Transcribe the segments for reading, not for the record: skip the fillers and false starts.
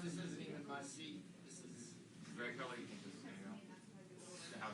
Sometimes this isn't even my seat. This is Greg Kelly. The house.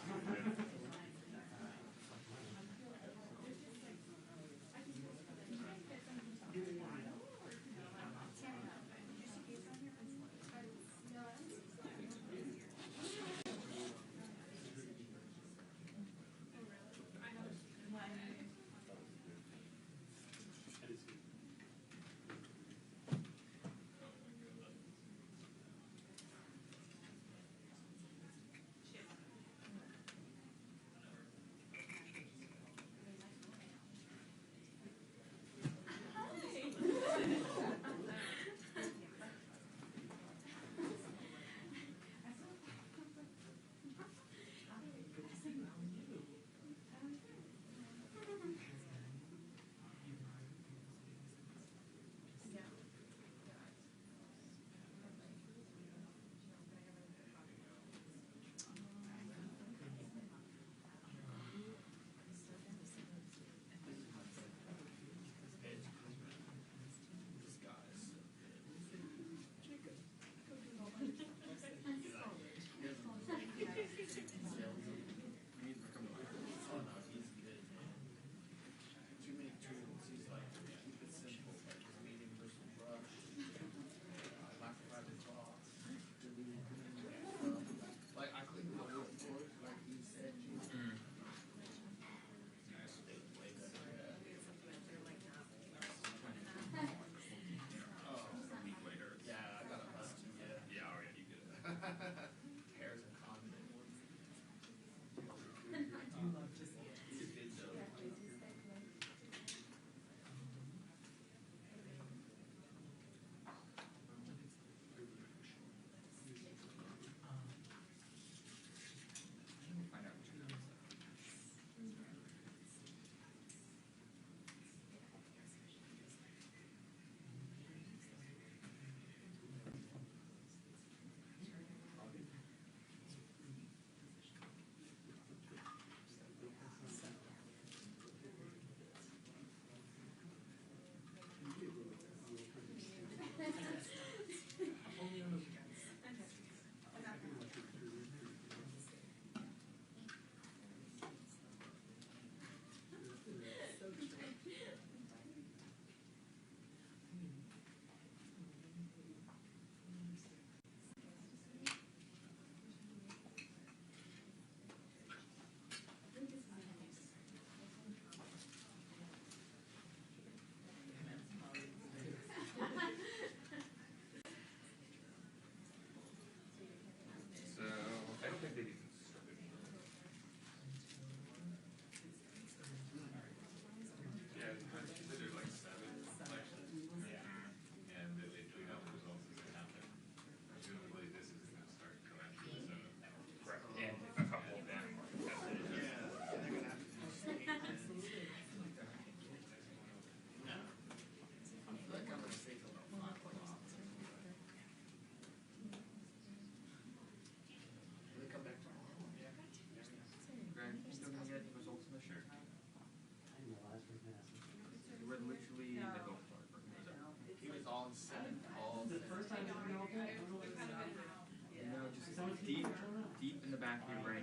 Deep in the back of your brain.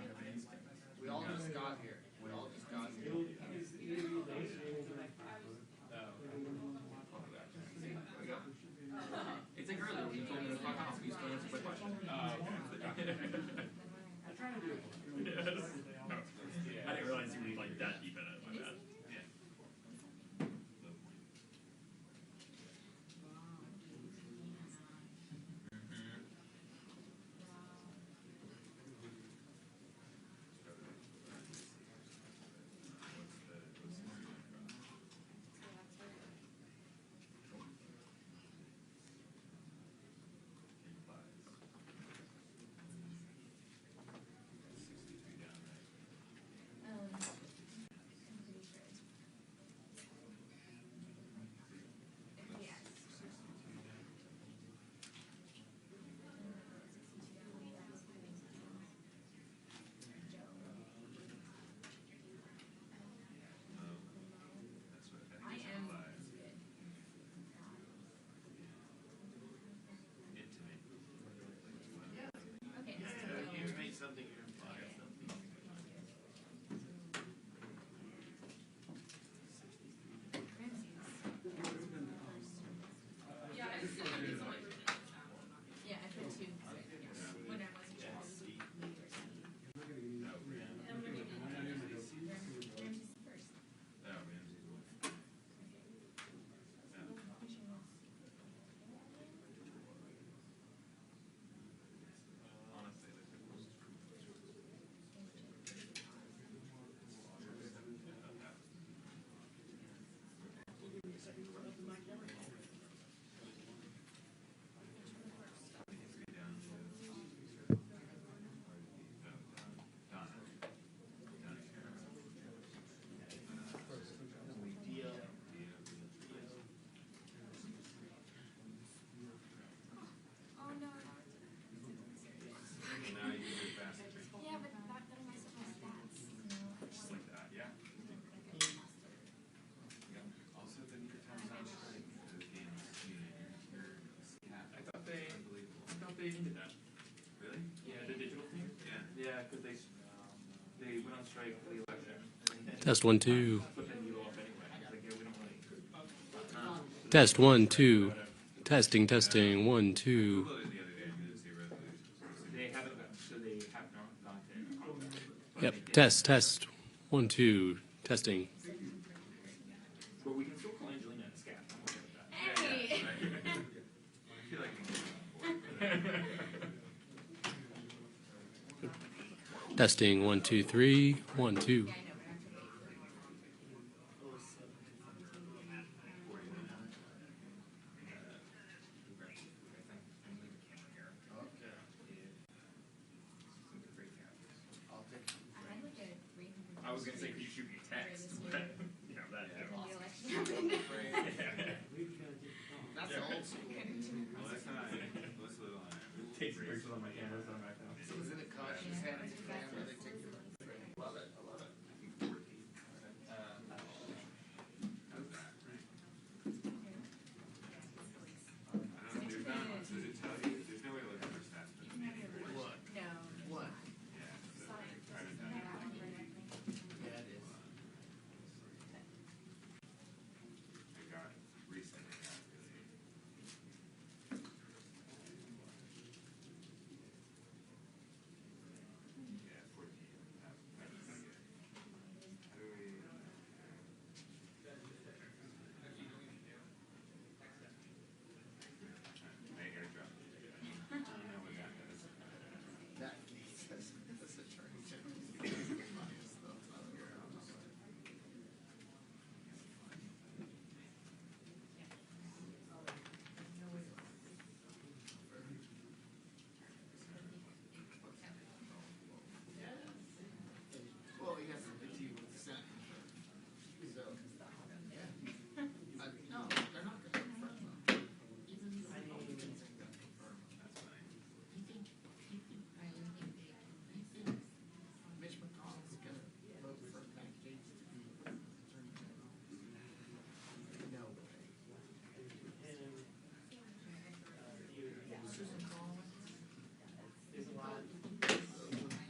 We all just got here. We all just got here. It's like earlier when you told me to fuck off. You still answered my question. I'm trying to do it. I didn't realize you were like that deep in it. My bad. strike for the election. Test 1 2. Flipping you off anyway. It's like, yeah, we don't really. Test 1 2. Testing 1 2. Googled it the other day and didn't see resolutions. They haven't, so they have not gone to Congress. Yep. Test 1 2. Testing. But we can still call Angelina a scat. I'm okay with that. Yeah, right. I feel like we can do that before. Testing 1 2 3. 1 2. I was going to say, could you shoot me a text? But, you know, that. That's the old school. Let's not, let's live on it. Take some pictures on my camera, so I'm back now. Someone's in a car, she's handing it to the camera, they take your Love it, I love it. I think 14. How's that? I don't know, there's not, does it tell you? There's no way to look at their stats, but it's maybe right. What? What? Yeah, so I haven't done it. Yeah, it is. I got recently. Yeah, 14. How do we? My airdrop. I don't know what that does. That says this attorney general. Well, he has to do with the Senate. So, yeah. No, they're not gonna confirm them. Even if I don't think they're gonna confirm them. That's fine. Mitch McConnell's gonna vote for Matt Gaetz to be attorney general. No way. Susan Collins. There's a lot of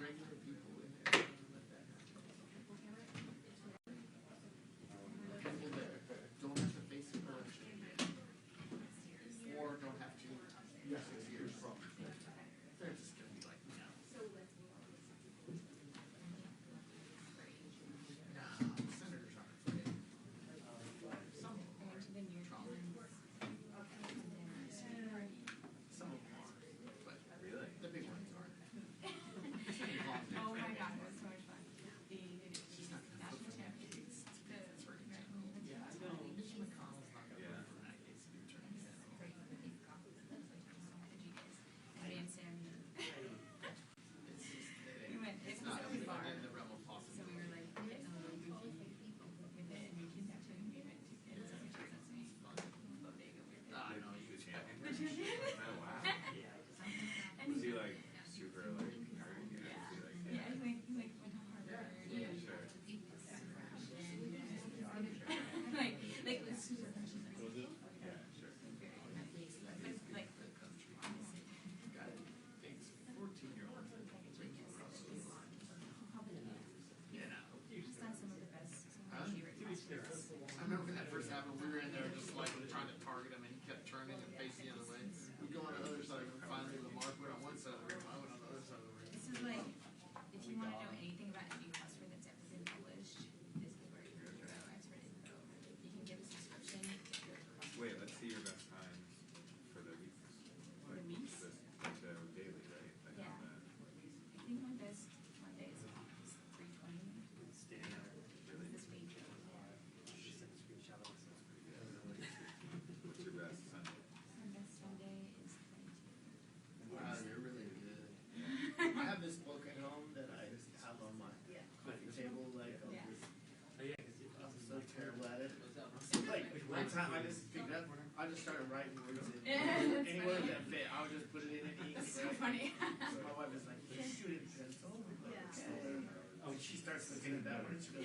regular people in there. Let that happen. People that don't have to face an election or don't have to 6 years from. They're just gonna be like, no. No, senators aren't afraid. Some of them are. Trump. Some of them are, but Really? the big ones aren't. Oh my god, it was so much fun. She's not gonna vote for Matt Gaetz to be attorney general. Yeah, Mitch McConnell's not gonna vote for Matt Gaetz to be attorney general. And Sammy. It's just, We went, it's it was not so far. in the realm of So possibility. we were like getting a little goofy with it, and we kidnapped him. We went to get some pictures of me. Bodega with it. I know you The champion? The champion. Oh, wow. And Was he like super like nerd? You know, yeah, was he like, yeah, he like went to Harvard. yeah, sure. Like it was super professional. Yeah, sure. Like Guy dates 14-year-olds. You know. he's done some of the best, some Huh? of my favorite concerts. I remember when that first happened, we were in there just like trying to target him and he kept turning and facing the other way. We go on the other side of the room, finally the Mark went on one side of the room, I went on the other side of the room. This is like, if you want to know anything about any customer that's ever been published, this is where you go. Expert info. You can get a subscription. Wait, let's see your best times for the weeks. For the weeks? Like the daily, right? Like Yeah. on I think my best Monday is 3:20. Really? This week. What's your best Sunday? My best Sunday is 22. Wow, you're really good. I have this book at home that I have on my coffee table, like, Yeah. I'm so terrible at it. Like, one time I just picked it up, I just started writing words in. That's Any word that fit, I would just put it in and ink. That's so funny. So my wife is like, you shoot it in pencil. Oh, she starts looking at that word, she goes,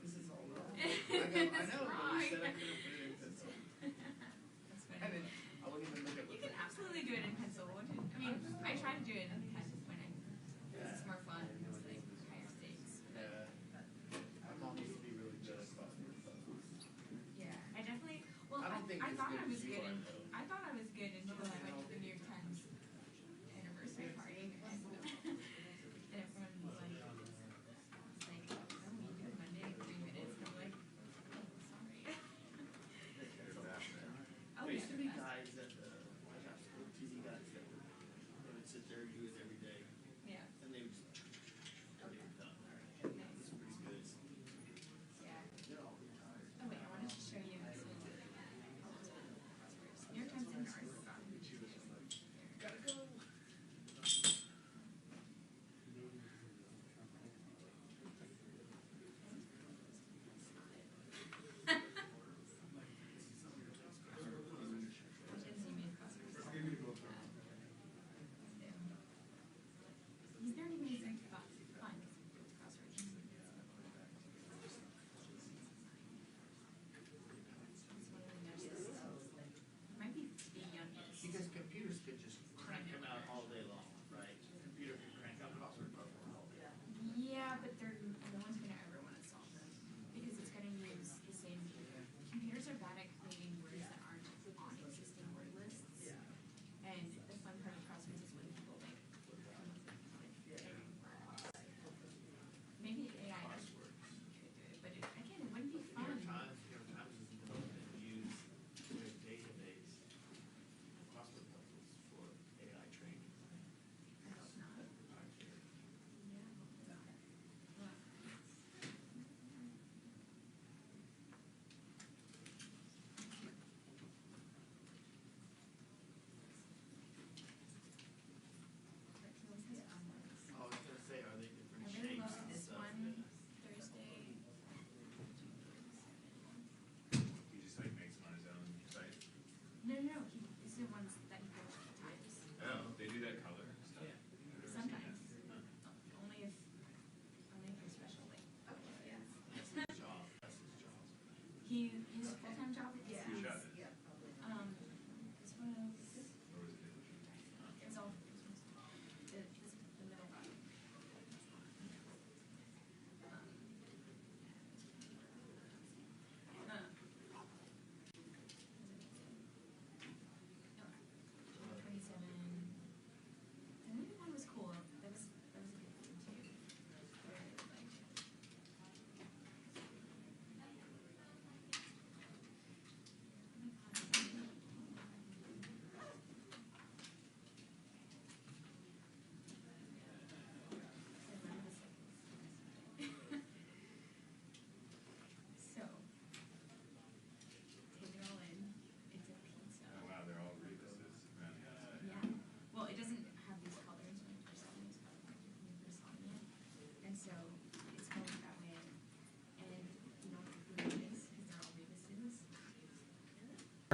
this is all wrong. I go, I know, but you said I couldn't put it in pencil. That's And funny. then I wouldn't even look at You what can absolutely do it in pencil. I mean, I try to do it in pen when it's more fun. It's like higher stakes. Yeah.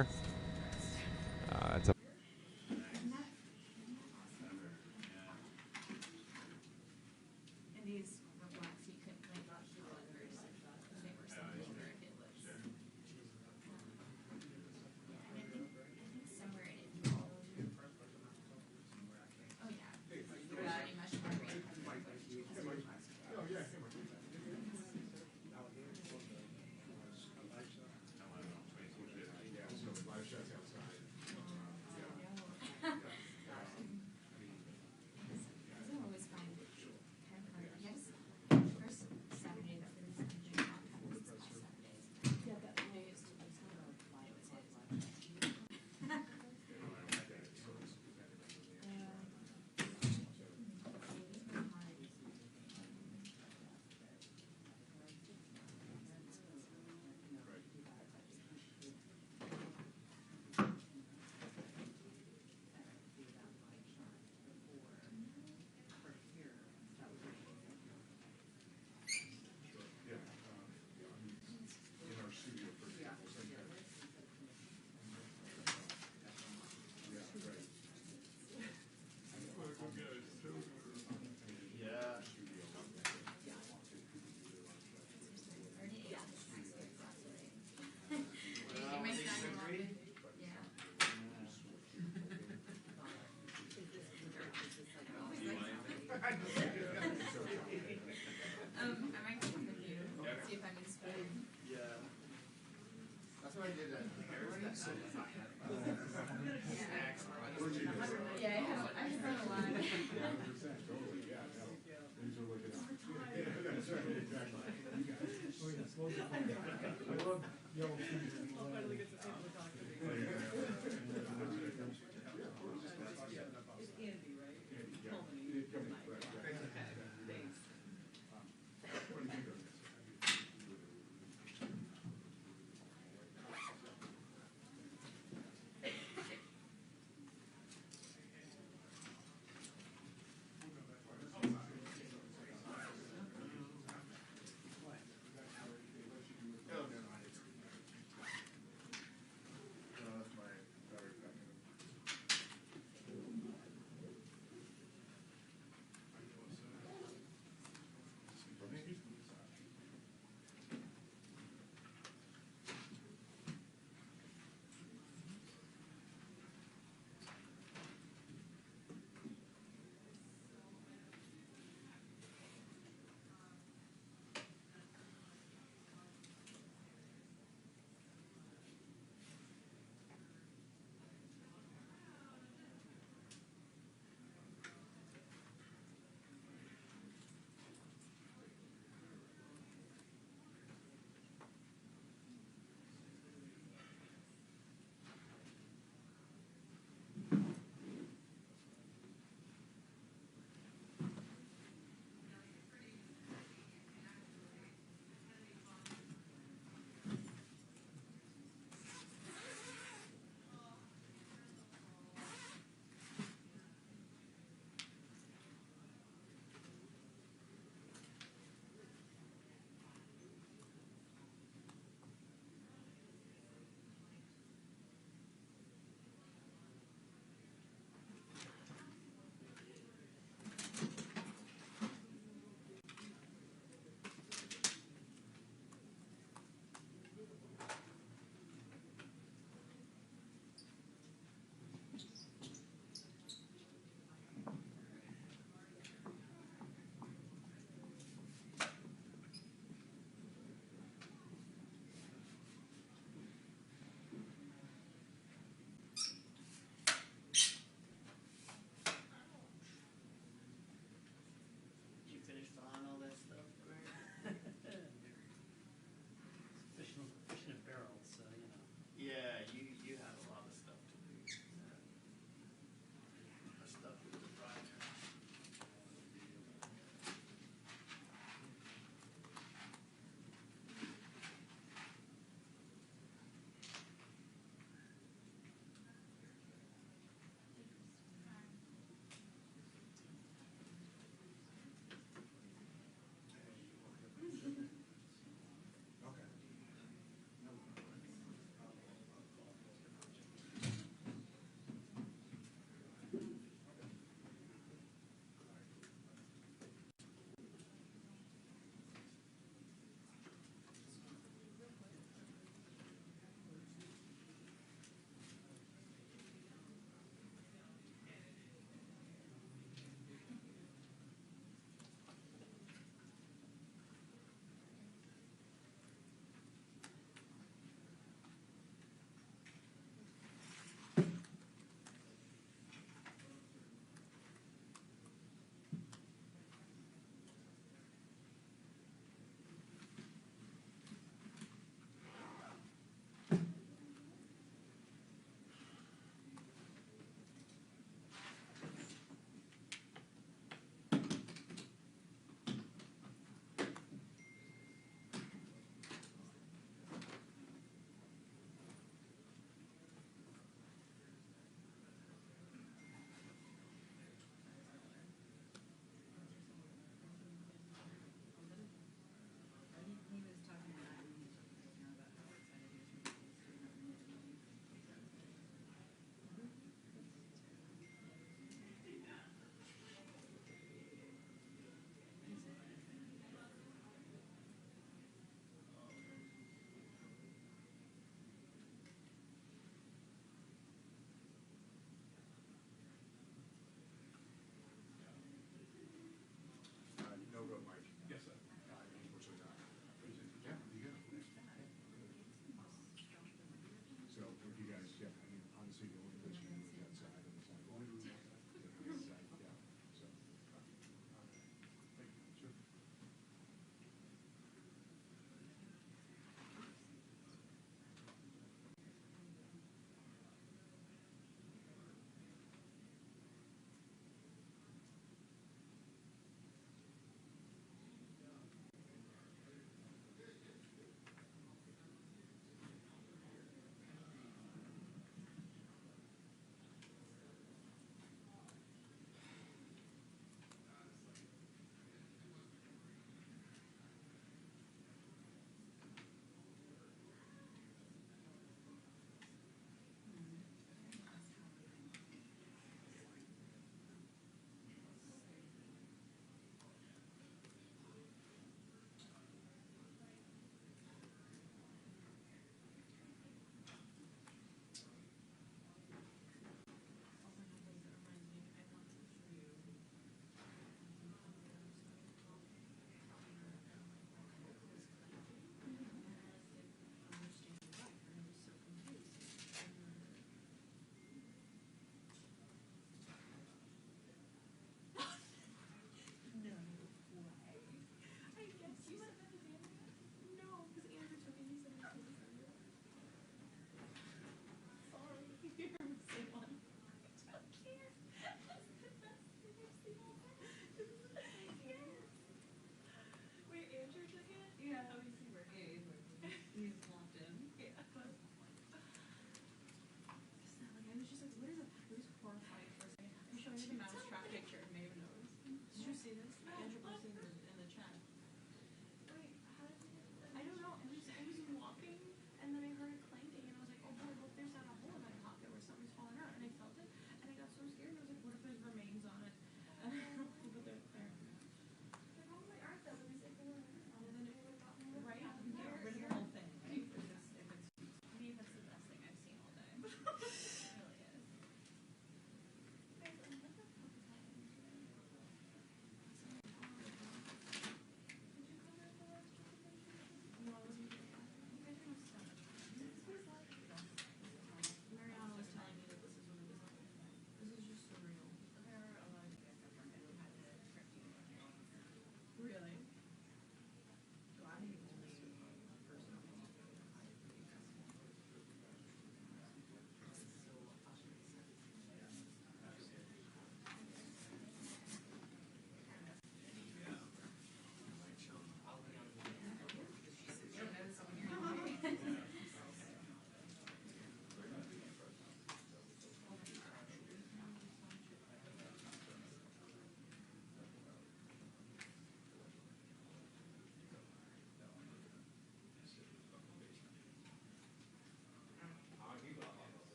It's a And these were black, so you couldn't like watch the others. They were so bigger. It was. Yeah, and I think somewhere in it. Oh yeah. Pretty much more green. I might come with you. See if I'm inspired. That's what I did at Yeah, I have done a lot.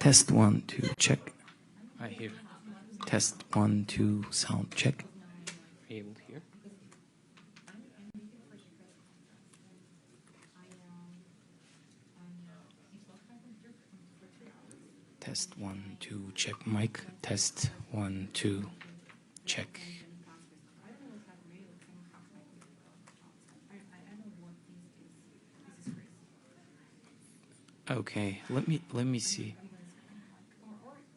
Test 1, 2, check. I hear. Test 1, 2, sound check. Are you able to hear? Test 1, 2, check mic. Test 1, 2, check. Okay, let me see.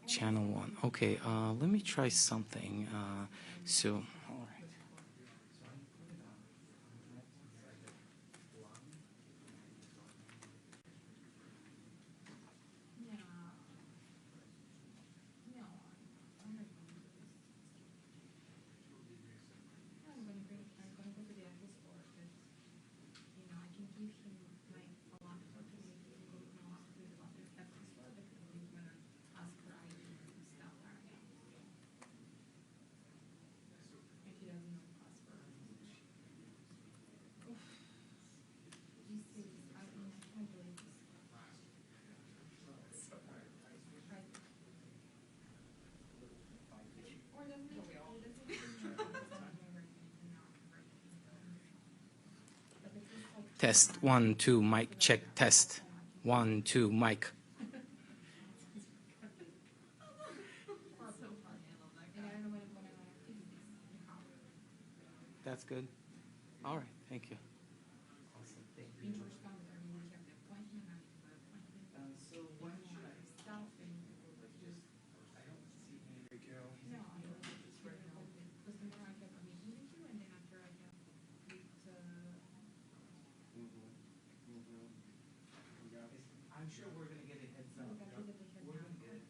Channel 1. Okay, let me try something. So, all right. Test 1, 2, mic check. Test 1, 2, mic. That's good. All right, thank you. Awesome, thank you. So when should I stop? I don't see any Carol. I'm sure we're going to get a heads up. We're going to get it.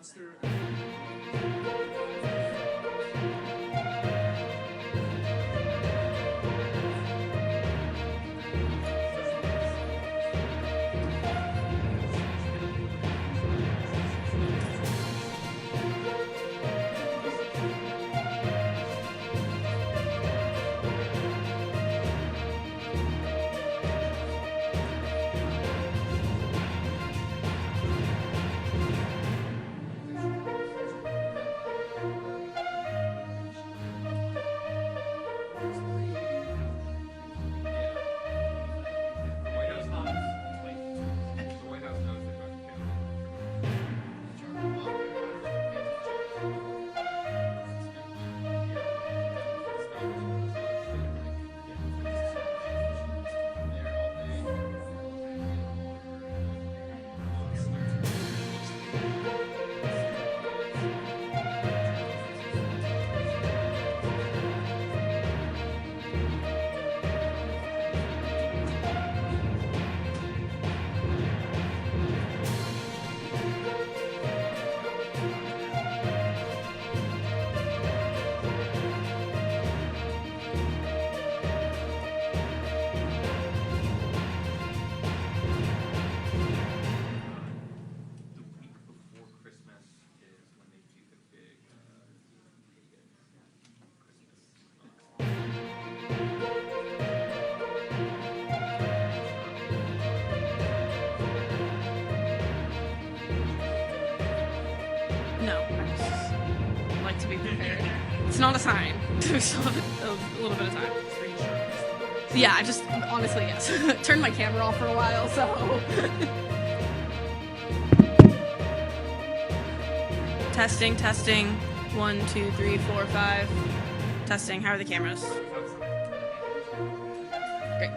Once they're No, I just like to be prepared. It's not a sign. We still have a little bit of time. Yeah, I just, honestly, yes. Turned my camera off for a while, so. Testing, testing. 1, 2, 3, 4, 5. Testing. How are the cameras? Great.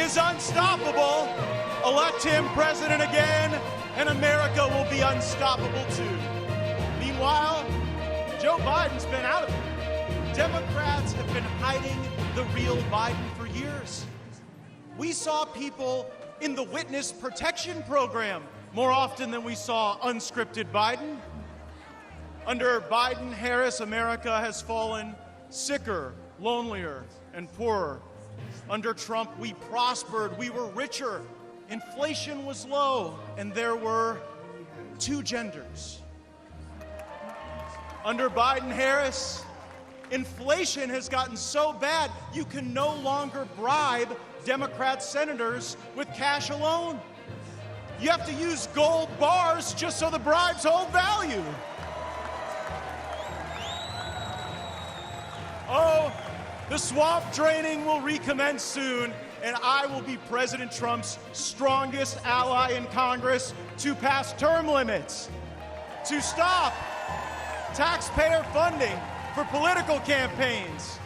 is unstoppable. Elect him president again, and America will be unstoppable too. Meanwhile, Joe Biden's been out of it. Democrats have been hiding the real Biden for years. We saw people in the witness protection program more often than we saw unscripted Biden. Under Biden-Harris, America has fallen sicker, lonelier, and poorer. Under Trump, we prospered, we were richer, inflation was low, and there were 2 genders. Under Biden-Harris, inflation has gotten so bad you can no longer bribe Democrat senators with cash alone. You have to use gold bars just so the bribes hold value. Oh, the swamp draining will recommence soon, and I will be President Trump's strongest ally in Congress to pass term limits, to stop taxpayer funding for political campaigns,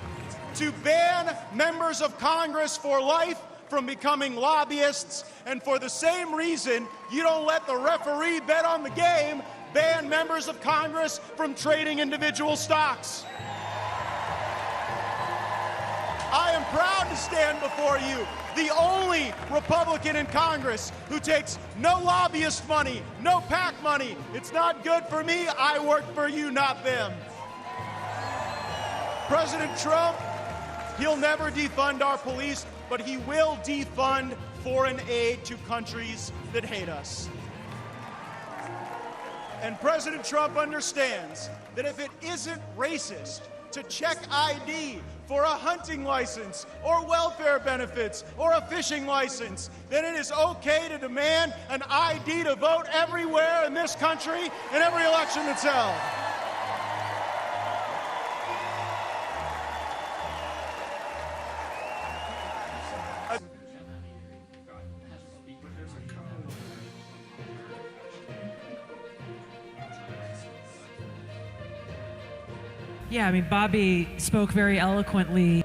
to ban members of Congress for life from becoming lobbyists, and for the same reason you don't let the referee bet on the game, ban members of Congress from trading individual stocks. I am proud to stand before you, the only Republican in Congress who takes no lobbyist money, no PAC money. It's not good for me. I work for you, not them. President Trump, he'll never defund our police, but he will defund foreign aid to countries that hate us. And President Trump understands that if it isn't racist to check ID for a hunting license or welfare benefits or a fishing license, then it is okay to demand an ID to vote everywhere in this country in every election that's held. Yeah, I mean, Bobby spoke very eloquently.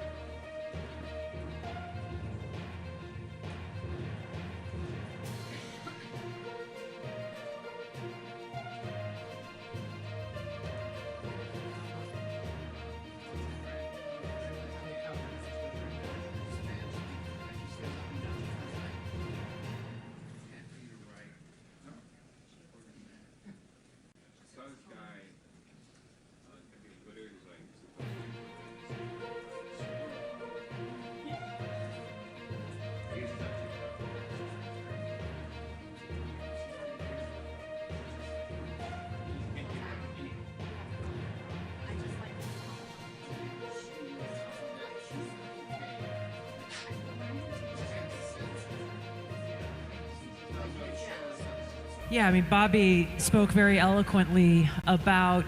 Yeah, I mean, Bobby spoke very eloquently about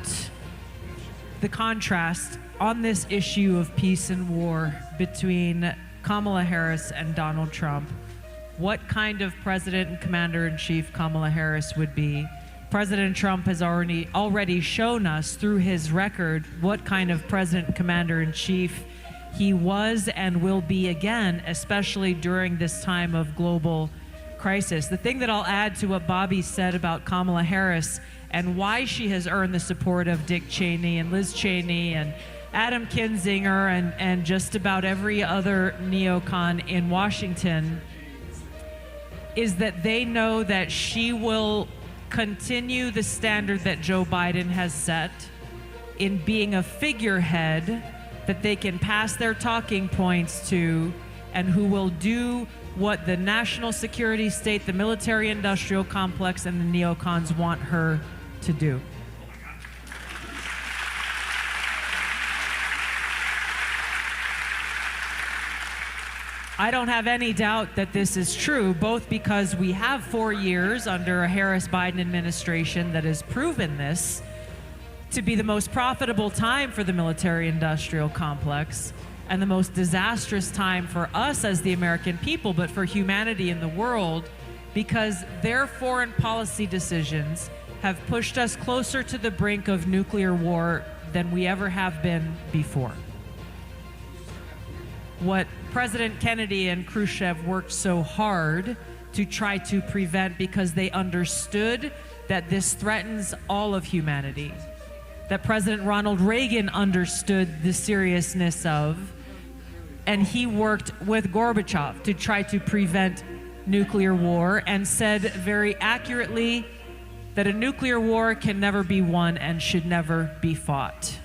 the contrast on this issue of peace and war between Kamala Harris and Donald Trump. What kind of president and commander-in-chief Kamala Harris would be. President Trump has already shown us through his record what kind of president and commander-in-chief he was and will be again, especially during this time of global crisis. The thing that I'll add to what Bobby said about Kamala Harris and why she has earned the support of Dick Cheney and Liz Cheney and Adam Kinzinger and just about every other neocon in Washington is that they know that she will continue the standard that Joe Biden has set in being a figurehead that they can pass their talking points to, and who will do what the national security state, the military-industrial complex, and the neocons want her to do. I don't have any doubt that this is true, both because we have 4 years under a Harris-Biden administration that has proven this to be the most profitable time for the military-industrial complex and the most disastrous time for us as the American people, but for humanity in the world, because their foreign policy decisions have pushed us closer to the brink of nuclear war than we ever have been before. what President Kennedy and Khrushchev worked so hard to try to prevent, because they understood that this threatens all of humanity, that President Ronald Reagan understood the seriousness of, and he worked with Gorbachev to try to prevent nuclear war, and said very accurately that a nuclear war can never be won and should never be fought.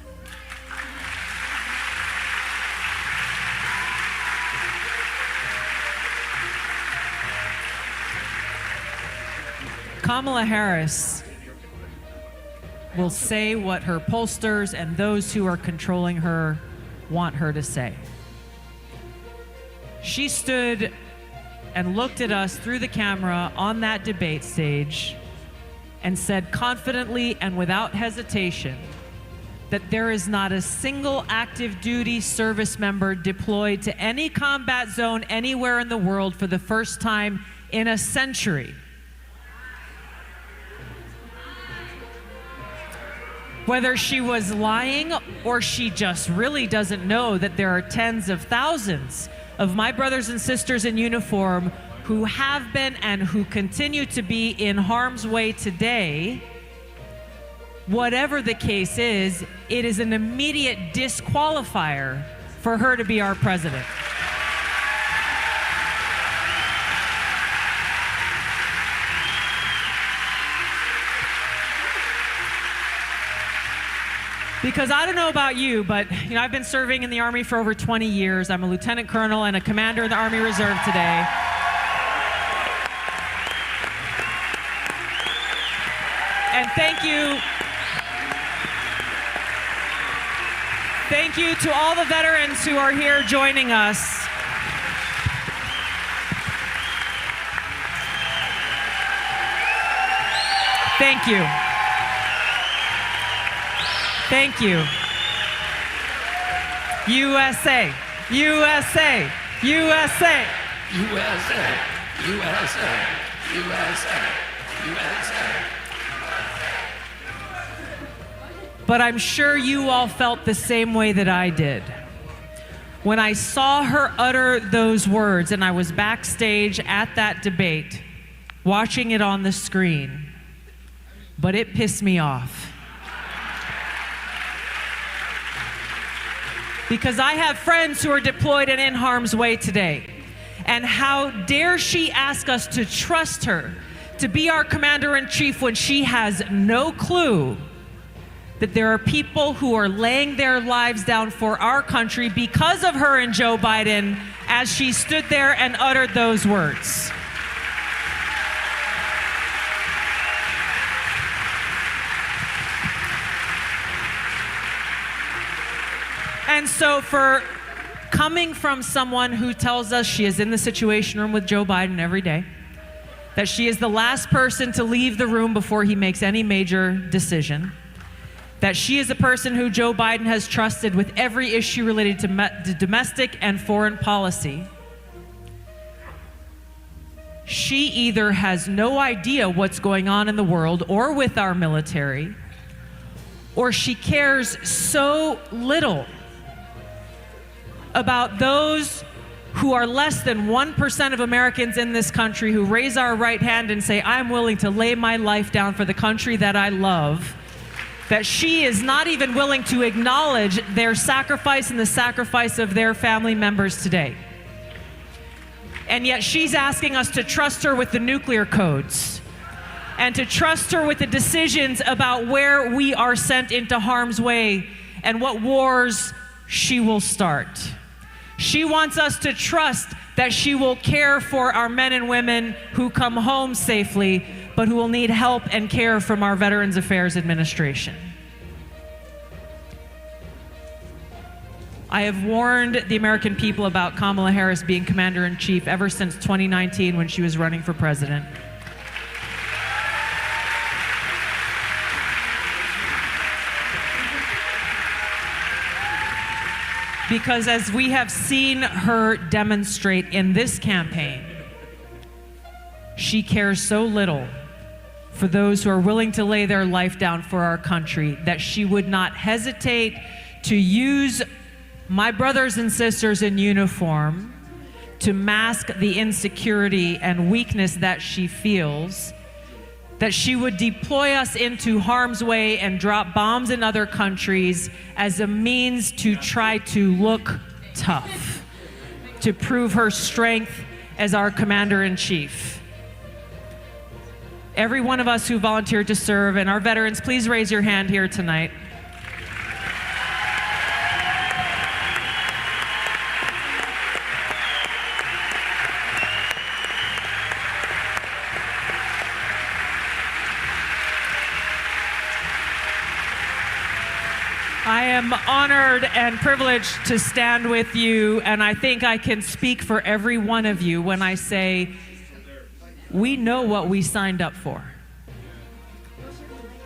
Kamala Harris will say what her pollsters and those who are controlling her want her to say. She stood and looked at us through the camera on that debate stage and said confidently and without hesitation that there is not a single active duty service member deployed to any combat zone anywhere in the world for the first time in a century. Whether she was lying or she just really doesn't know that there are tens of thousands of my brothers and sisters in uniform who have been and who continue to be in harm's way today, whatever the case is, it is an immediate disqualifier for her to be our president. Because I don't know about you, but I've been serving in the Army for over 20 years. I'm a lieutenant colonel and a commander in the Army Reserve today. And thank you to all the veterans who are here joining us. Thank you. Thank you. USA, USA, USA. USA, USA, USA, USA. But I'm sure you all felt the same way that I did. When I saw her utter those words, and I was backstage at that debate, watching it on the screen, but it pissed me off. Because I have friends who are deployed and in harm's way today. And how dare she ask us to trust her to be our commander-in-chief when she has no clue that there are people who are laying their lives down for our country because of her and Joe Biden as she stood there and uttered those words. And so for coming from someone who tells us she is in the Situation Room with Joe Biden every day, that she is the last person to leave the room before he makes any major decision, that she is a person who Joe Biden has trusted with every issue related to domestic and foreign policy, she either has no idea what's going on in the world or with our military, or she cares so little about those who are less than 1% of Americans in this country who raise our right hand and say, I'm willing to lay my life down for the country that I love, that she is not even willing to acknowledge their sacrifice and the sacrifice of their family members today. And yet she's asking us to trust her with the nuclear codes and to trust her with the decisions about where we are sent into harm's way and what wars she will start. She wants us to trust that she will care for our men and women who come home safely, but who will need help and care from our Veterans Affairs Administration. I have warned the American people about Kamala Harris being commander-in-chief ever since 2019 when she was running for president. Because as we have seen her demonstrate in this campaign, she cares so little for those who are willing to lay their life down for our country that she would not hesitate to use my brothers and sisters in uniform to mask the insecurity and weakness that she feels, that she would deploy us into harm's way and drop bombs in other countries as a means to try to look tough, to prove her strength as our commander-in-chief. Every one of us who volunteered to serve, and our veterans, please raise your hand here tonight. I am honored and privileged to stand with you, and I think I can speak for every one of you when I say we know what we signed up for.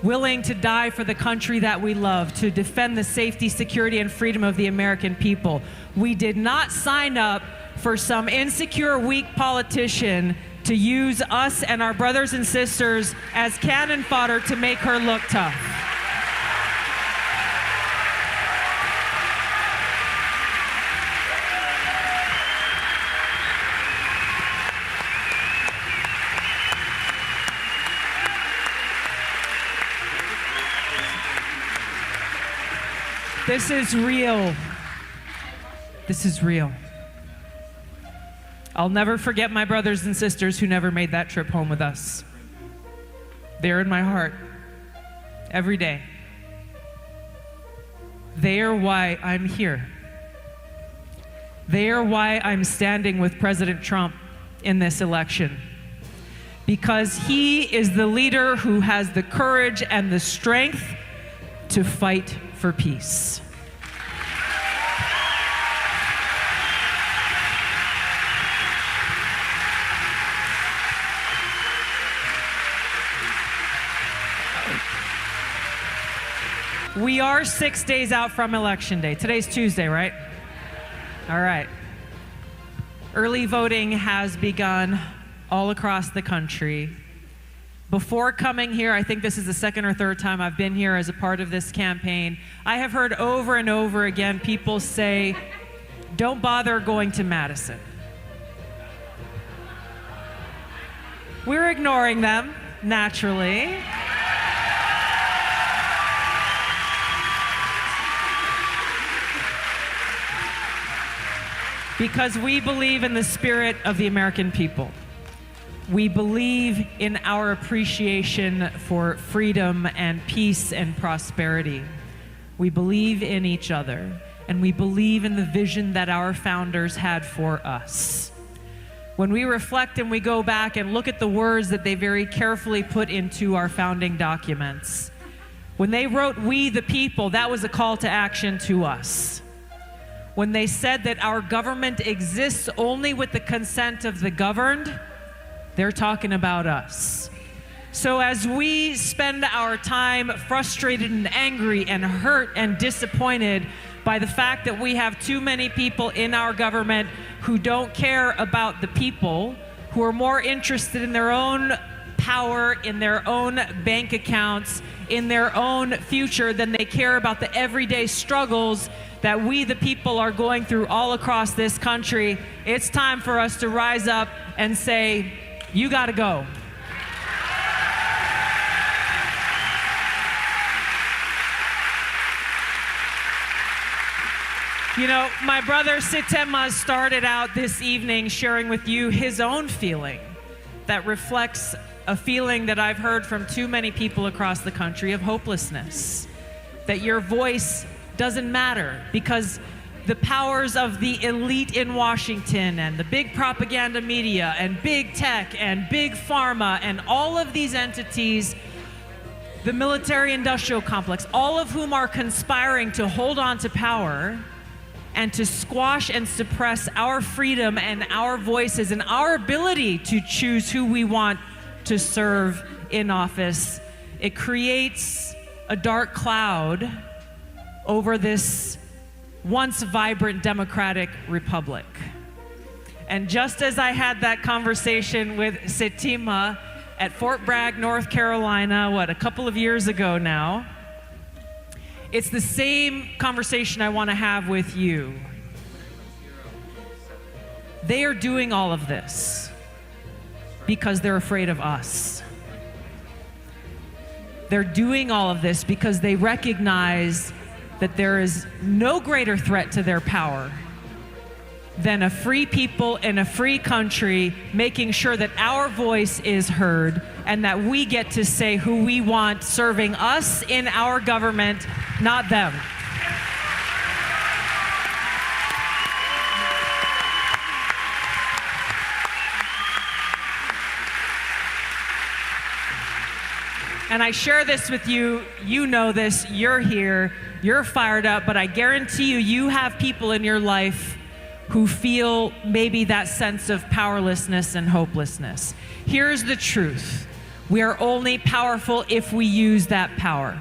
Willing to die for the country that we love, to defend the safety, security, and freedom of the American people. We did not sign up for some insecure, weak politician to use us and our brothers and sisters as cannon fodder to make her look tough. This is real. This is real. I'll never forget my brothers and sisters who never made that trip home with us. They're in my heart every day. They are why I'm here. They are why I'm standing with President Trump in this election. Because he is the leader who has the courage and the strength to fight for peace. We are 6 days out from Election Day. Today's Tuesday, right? All right. Early voting has begun all across the country. Before coming here, I think this is the second or third time I've been here as a part of this campaign, I have heard over and over again people say, don't bother going to Madison. We're ignoring them, naturally. Because we believe in the spirit of the American people. We believe in our appreciation for freedom and peace and prosperity. We believe in each other, and we believe in the vision that our founders had for us. When we reflect and we go back and look at the words that they very carefully put into our founding documents, when they wrote "We the people," that was a call to action to us. When they said that our government exists only with the consent of the governed, they're talking about us. So as we spend our time frustrated and angry and hurt and disappointed by the fact that we have too many people in our government who don't care about the people, who are more interested in their own power, in their own bank accounts, in their own future than they care about the everyday struggles that we the people are going through all across this country, it's time for us to rise up and say, you gotta go. You know, my brother Sitema started out this evening sharing with you his own feeling that reflects a feeling that I've heard from too many people across the country of hopelessness, that your voice doesn't matter because the powers of the elite in Washington and the big propaganda media and big tech and big pharma and all of these entities, the military-industrial complex, all of whom are conspiring to hold on to power and to squash and suppress our freedom and our voices and our ability to choose who we want to serve in office. It creates a dark cloud over this once vibrant democratic republic. And just as I had that conversation with Sitema at Fort Bragg, North Carolina, a couple of years ago now, It's the same conversation I want to have with you. They are doing all of this because they're afraid of us. They're doing all of this because they recognize that there is no greater threat to their power than a free people in a free country making sure that our voice is heard and that we get to say who we want serving us in our government, not them. And I share this with you, you know this, you're here, you're fired up, but I guarantee you, you have people in your life who feel maybe that sense of powerlessness and hopelessness. Here's the truth. We are only powerful if we use that power.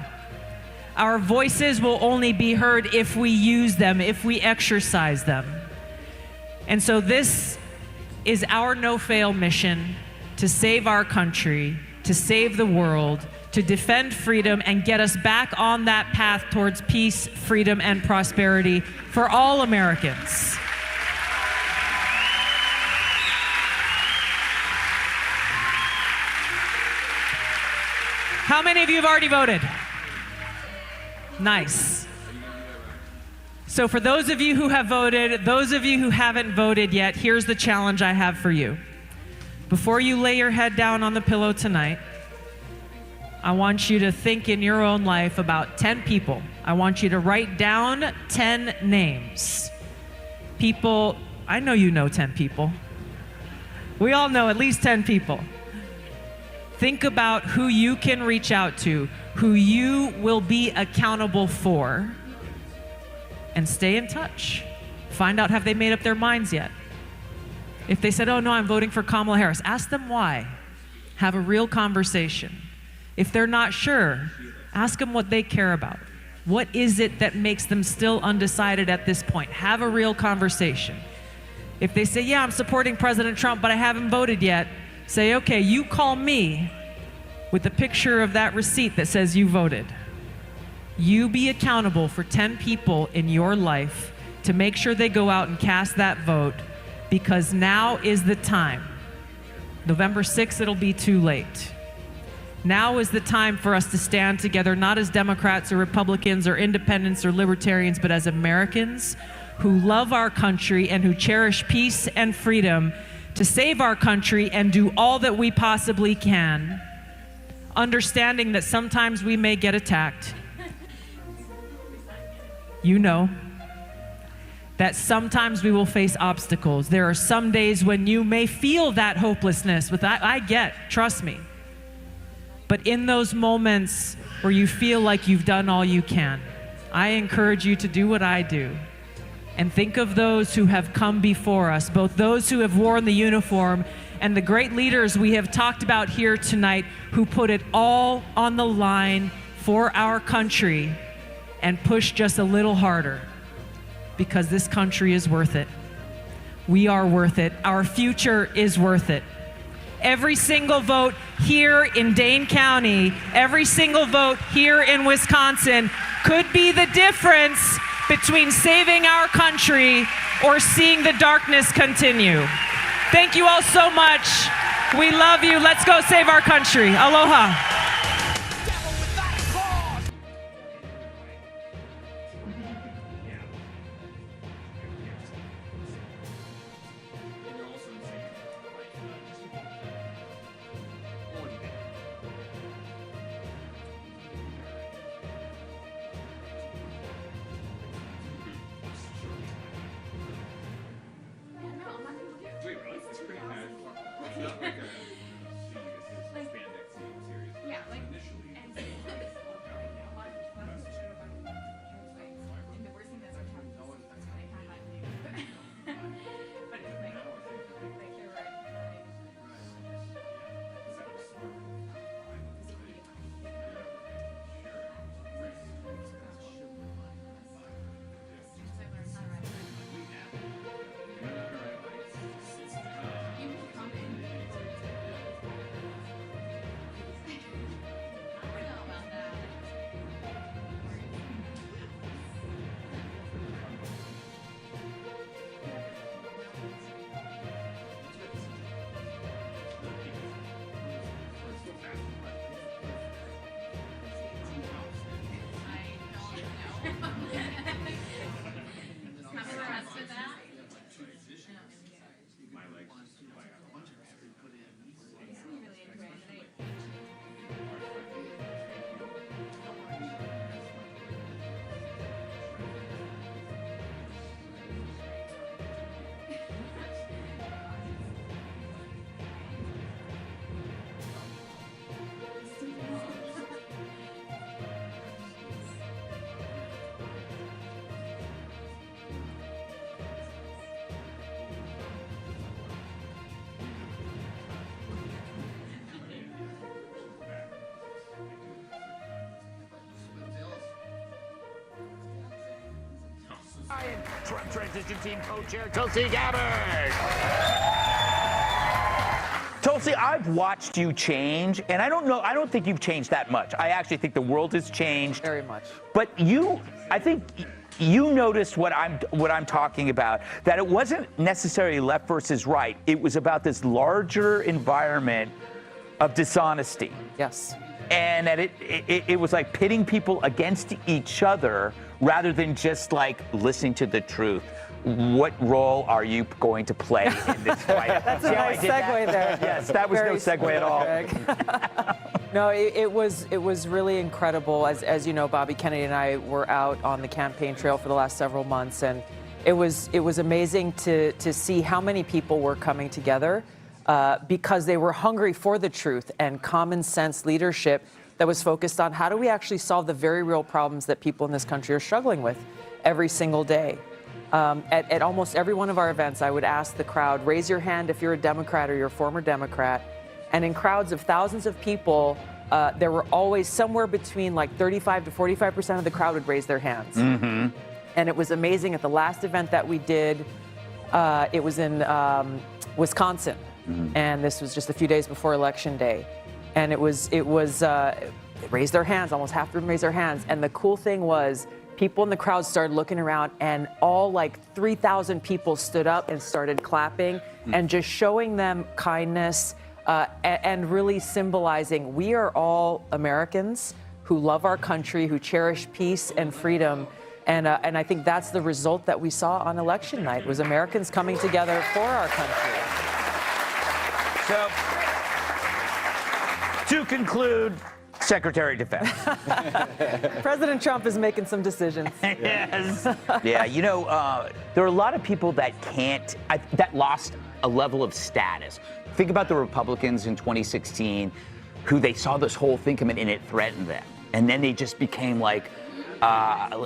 Our voices will only be heard if we use them, if we exercise them. And so this is our no-fail mission to save our country, to save the world, to defend freedom and get us back on that path towards peace, freedom, and prosperity for all Americans. How many of you have already voted? Nice. So for those of you who have voted, those of you who haven't voted yet, here's the challenge I have for you. Before you lay your head down on the pillow tonight, I want you to think in your own life about 10 people. I want you to write down 10 names. People, I know you know 10 people. We all know at least 10 people. Think about who you can reach out to, who you will be accountable for, and stay in touch. Find out, have they made up their minds yet? If they said, oh no, I'm voting for Kamala Harris, ask them why. Have a real conversation. If they're not sure, ask them what they care about. What is it that makes them still undecided at this point? Have a real conversation. If they say, yeah, I'm supporting President Trump, but I haven't voted yet, say, okay, you call me with a picture of that receipt that says you voted. You be accountable for 10 people in your life to make sure they go out and cast that vote, because now is the time. November 6th, it'll be too late. Now is the time for us to stand together, not as Democrats or Republicans or independents or libertarians, but as Americans who love our country and who cherish peace and freedom to save our country and do all that we possibly can, understanding that sometimes we may get attacked. You know that sometimes we will face obstacles. There are some days when you may feel that hopelessness, but I get, trust me. But in those moments where you feel like you've done all you can, I encourage you to do what I do and think of those who have come before us, both those who have worn the uniform and the great leaders we have talked about here tonight who put it all on the line for our country and push just a little harder, because this country is worth it. We are worth it. Our future is worth it. Every single vote here in Dane County, every single vote here in Wisconsin could be the difference between saving our country or seeing the darkness continue. Thank you all so much. We love you. Let's go save our country. Aloha. Wait, really? It's pretty casual. It's not like a spandex series. and Trump Transition Team Co-Chair Tulsi Gabbard. Tulsi, I've watched you change, and I don't think you've changed that much. I actually think the world has changed. Very much. But I think you noticed what I'm talking about, that it wasn't necessarily left versus right. It was about this larger environment of dishonesty. Yes. And that it was like pitting people against each other rather than just like listening to the truth. What role are you going to play in this fight? That's a nice segue there. Yes, that was no segue at all. No, it was really incredible. As you know, Bobby Kennedy and I were out on the campaign trail for the last several months, and it was amazing to see how many people were coming together because they were hungry for the truth and common sense leadership that was focused on how do we actually solve the very real problems that people in this country are struggling with every single day. At almost every one of our events, I would ask the crowd, raise your hand if you're a Democrat or you're a former Democrat. And in crowds of thousands of people, there were always somewhere between like 35 to 45% of the crowd would raise their hands. Mm-hmm. And it was amazing. At the last event that we did, it was in Wisconsin. Mm-hmm. And this was just a few days before Election Day. And it was they raised their hands, almost half of them raised their hands. And the cool thing was, people in the crowd started looking around, and all like 3,000 people stood up and started clapping and just showing them kindness and really symbolizing we are all Americans who love our country, who cherish peace and freedom. And I think that's the result that we saw on election night, was Americans coming together for our country. So, to conclude, Secretary of Defense. President Trump is making some decisions. Yes. Yeah, you know, there are a lot of people that that lost a level of status. Think about the Republicans in 2016, who they saw this whole thing coming and it threatened them. And then they just became like,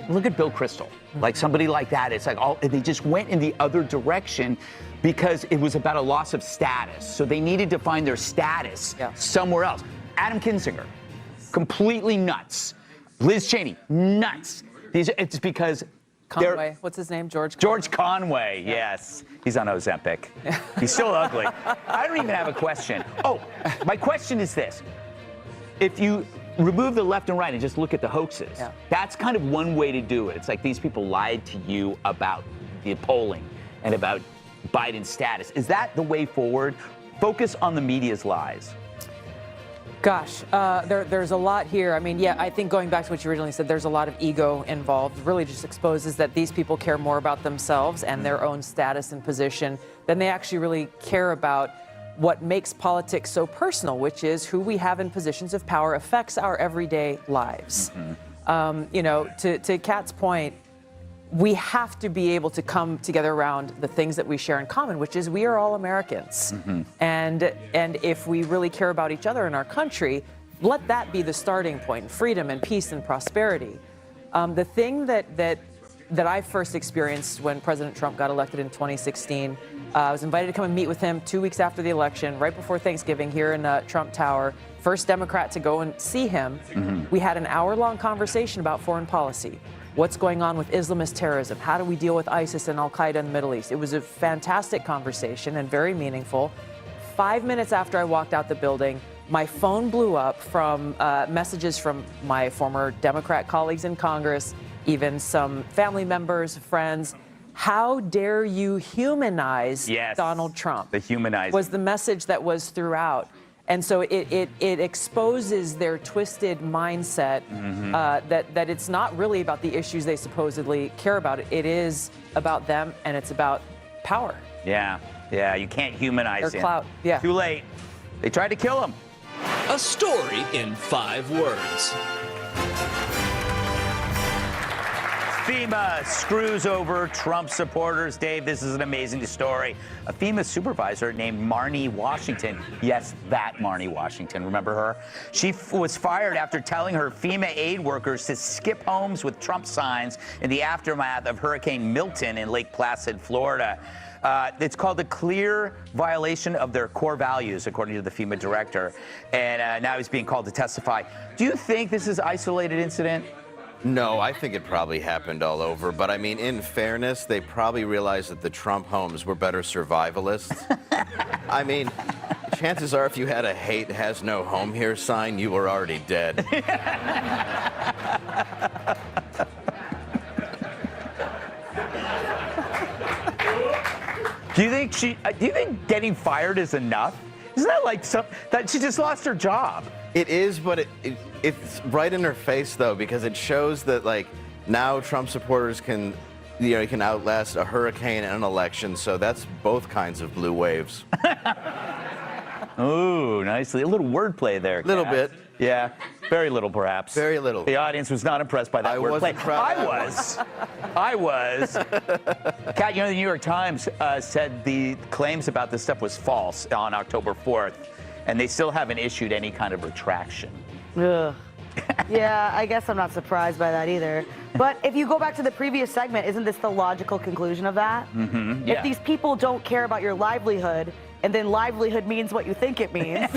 look at Bill Kristol, like somebody like that. It's like they just went in the other direction because it was about a loss of status. So they needed to find their status somewhere else. Adam Kinzinger, completely nuts. Liz Cheney, nuts. It's because Conway, what's his name? George Conway, yes. He's on Ozempic. He's still ugly. I don't even have a question. Oh, my question is this. If you remove the left and right and just look at the hoaxes, that's kind of one way to do it. It's like these people lied to you about the polling and about Biden's status. Is that the way forward? Focus on the media's lies. Gosh, there's a lot here. I mean, yeah, I think going back to what you originally said, there's a lot of ego involved. It really just exposes that these people care more about themselves and their own status and position than they actually really care about what makes politics so personal, which is who we have in positions of power affects our everyday lives. Mm-hmm. You know, to Kat's point, we have to be able to come together around the things that we share in common, which is we are all Americans. Mm-hmm. And if we really care about each other in our country, let that be the starting point, freedom and peace and prosperity. The thing that I first experienced when President Trump got elected in 2016, I was invited to come and meet with him 2 weeks after the election, right before Thanksgiving here in Trump Tower. First Democrat to go and see him. Mm-hmm. We had an hour-long conversation about foreign policy. What's going on with Islamist terrorism? How do we deal with ISIS and Al-Qaeda in the Middle East? It was a fantastic conversation and very meaningful. 5 minutes after I walked out the building, my phone blew up from messages from my former Democrat colleagues in Congress, even some family members, friends. How dare you humanize Donald Trump? The humanizing was the message that was throughout. And so it exposes their twisted mindset, mm-hmm. that it's not really about the issues they supposedly care about. It is about them, and it's about power. Yeah, you can't humanize their clout. Yeah. Too late. They tried to kill him. A story in 5 words. FEMA screws over Trump supporters. Dave, this is an amazing story. A FEMA supervisor named Marnie Washington, yes, that Marnie Washington, remember her? She was fired after telling her FEMA aid workers to skip homes with Trump signs in the aftermath of Hurricane Milton in Lake Placid, Florida. It's called a clear violation of their core values, according to the FEMA director. And now he's being called to testify. Do you think this is an isolated incident? No, I think it probably happened all over. But I mean, in fairness, they probably realized that the Trump homes were better survivalists. I mean, chances are if you had a "hate has no home here" sign, you were already dead. Do you think getting fired is enough? Isn't that like that she just lost her job? It is, but it's right in her face though, because it shows that like now Trump supporters can, can outlast a hurricane and an election. So that's both kinds of blue waves. Ooh, nicely. A little wordplay there. A little bit. Yeah, very little perhaps. Very little. The audience was not impressed by that wordplay. I was. Kat, the New York Times said the claims about this stuff was false on October 4th, and they still haven't issued any kind of retraction. Ugh. Yeah, I guess I'm not surprised by that either. But if you go back to the previous segment, isn't this the logical conclusion of that? Mm-hmm. If these people don't care about your livelihood, and then livelihood means what you think it means,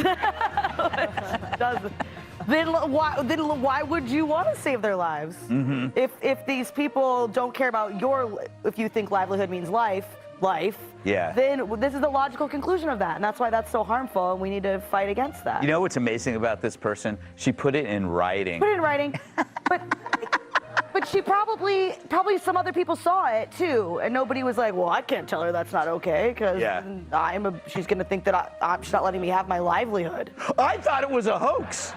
then why would you want to save their lives? Mm-hmm. If these people don't care about if you think livelihood means life, then this is the logical conclusion of that, and that's why that's so harmful, and we need to fight against that. You know what's amazing about this person? She put it in writing. Put it in writing, but she probably some other people saw it too, and nobody was like, well, I can't tell her that's not okay because she's gonna think that she's not letting me have my livelihood. I thought it was a hoax.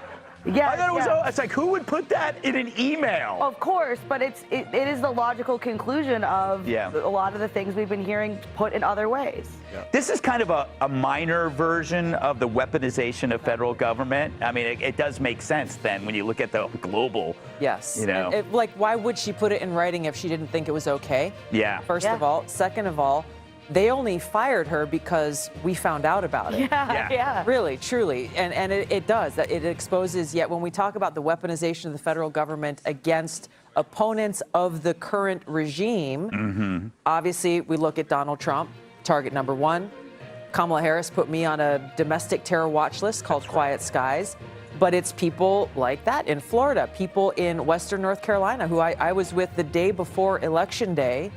Yeah, I thought it was. It's like, who would put that in an email? Of course, but it is the logical conclusion of a lot of the things we've been hearing put in other ways. Yeah. This is kind of a minor version of the weaponization of federal government. I mean, it does make sense then when you look at the global. Yes. Like, why would she put it in writing if she didn't think it was okay? Yeah. First of all. Second of all, they only fired her because we found out about it. Yeah. Really, truly. And it does. It exposes, yet when we talk about the weaponization of the federal government against opponents of the current regime, obviously we look at Donald Trump, target number one. Kamala Harris put me on a domestic terror watch list called Quiet Skies. But it's people like that in Florida, people in Western North Carolina, who I was with the day before Election Day,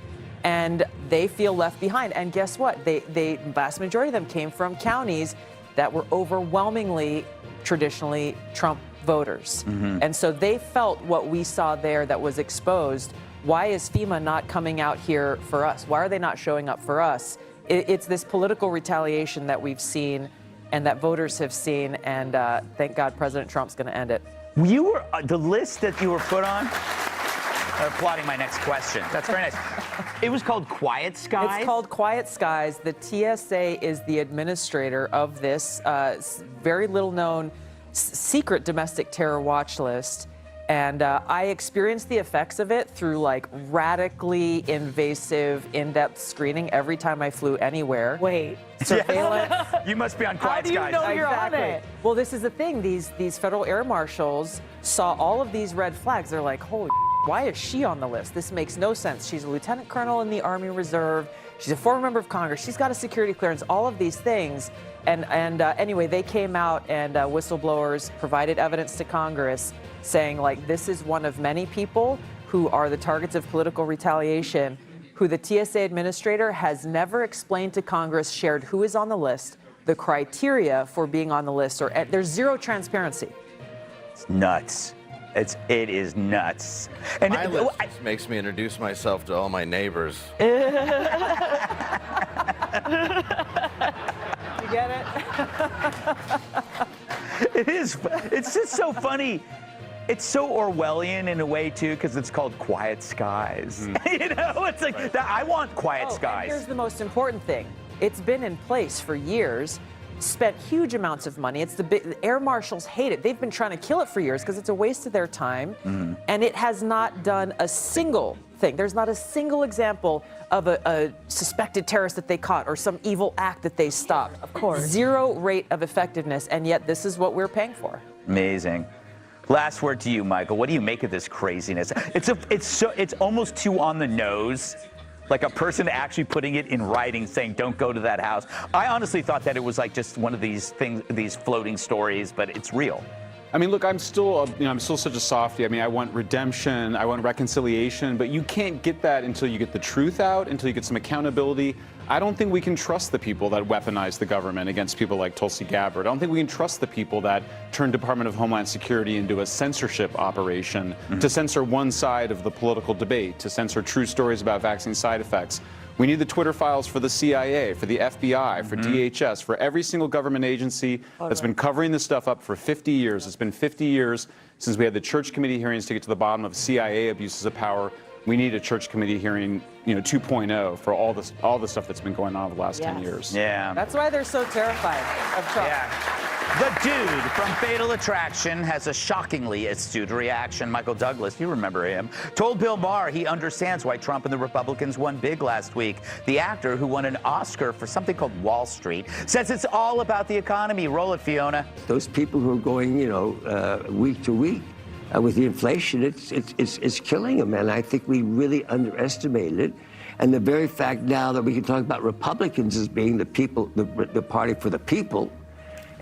and they feel left behind. And guess what? The vast majority of them came from counties that were overwhelmingly, traditionally, Trump voters. And so they felt what we saw there that was exposed. Why is FEMA not coming out here for us? Why are they not showing up for us? It's this political retaliation that we've seen and that voters have seen, and thank God President Trump's going to end it. You were the list that you were put on. Plotting my next question. That's very nice. It was called Quiet Skies? It's called Quiet Skies. The TSA is the administrator of this very little known secret domestic terror watch list. And I experienced the effects of it through like radically invasive, in-depth screening every time I flew anywhere. Wait. Surveillance. You must be on Quiet Skies. How do you know you're on it? Well, this is the thing. These federal air marshals saw all of these red flags. They're like, holy, why is she on the list? This makes no sense. She's a lieutenant colonel in the Army Reserve. She's a former member of Congress. She's got a security clearance, all of these things. And anyway, they came out and whistleblowers provided evidence to Congress saying, like, this is one of many people who are the targets of political retaliation, who the TSA administrator has never explained to Congress, shared who is on the list, the criteria for being on the list, or there's zero transparency. It's nuts. It is nuts. And my list just makes me introduce myself to all my neighbors. You get it? It is. It's just so funny. It's so Orwellian in a way too, because it's called Quiet Skies. It's like I want quiet skies. And here's the most important thing: it's been in place for years. Spent huge amounts of money. The air marshals hate it. They've been trying to kill it for years because it's a waste of their time, and it has not done a single thing. There's not a single example of a suspected terrorist that they caught or some evil act that they stopped. Of course. Zero rate of effectiveness, and yet this is what we're paying for. Amazing. Last word to you, Michael. What do you make of this craziness? It's almost too on the nose. Like a person actually putting it in writing saying, don't go to that house. I honestly thought that it was like just one of these things, these floating stories, but it's real. I mean, look, I'm still such a softie. I mean, I want redemption, I want reconciliation, but you can't get that until you get the truth out, until you get some accountability. I don't think we can trust the people that weaponize the government against people like Tulsi Gabbard. I don't think we can trust the people that turn Department of Homeland Security into a censorship operation to censor one side of the political debate, to censor true stories about vaccine side effects. We need the Twitter files for the CIA, for the FBI, for DHS, for every single government agency that's been covering this stuff up for 50 years. It's been 50 years since we had the Church Committee hearings to get to the bottom of CIA abuses of power. We need a Church Committee hearing, 2.0 for all the stuff that's been going on over the last 10 years. Yeah. That's why they're so terrified of Trump. Yeah. The dude from Fatal Attraction has a shockingly astute reaction. Michael Douglas, you remember him, told Bill Maher he understands why Trump and the Republicans won big last week. The actor, who won an Oscar for something called Wall Street, says it's all about the economy. Roll it, Fiona. Those people who are going, week to week with the inflation, it's killing them. And I think we really underestimated it. And the very fact now that we can talk about Republicans as being the people, the party for the people,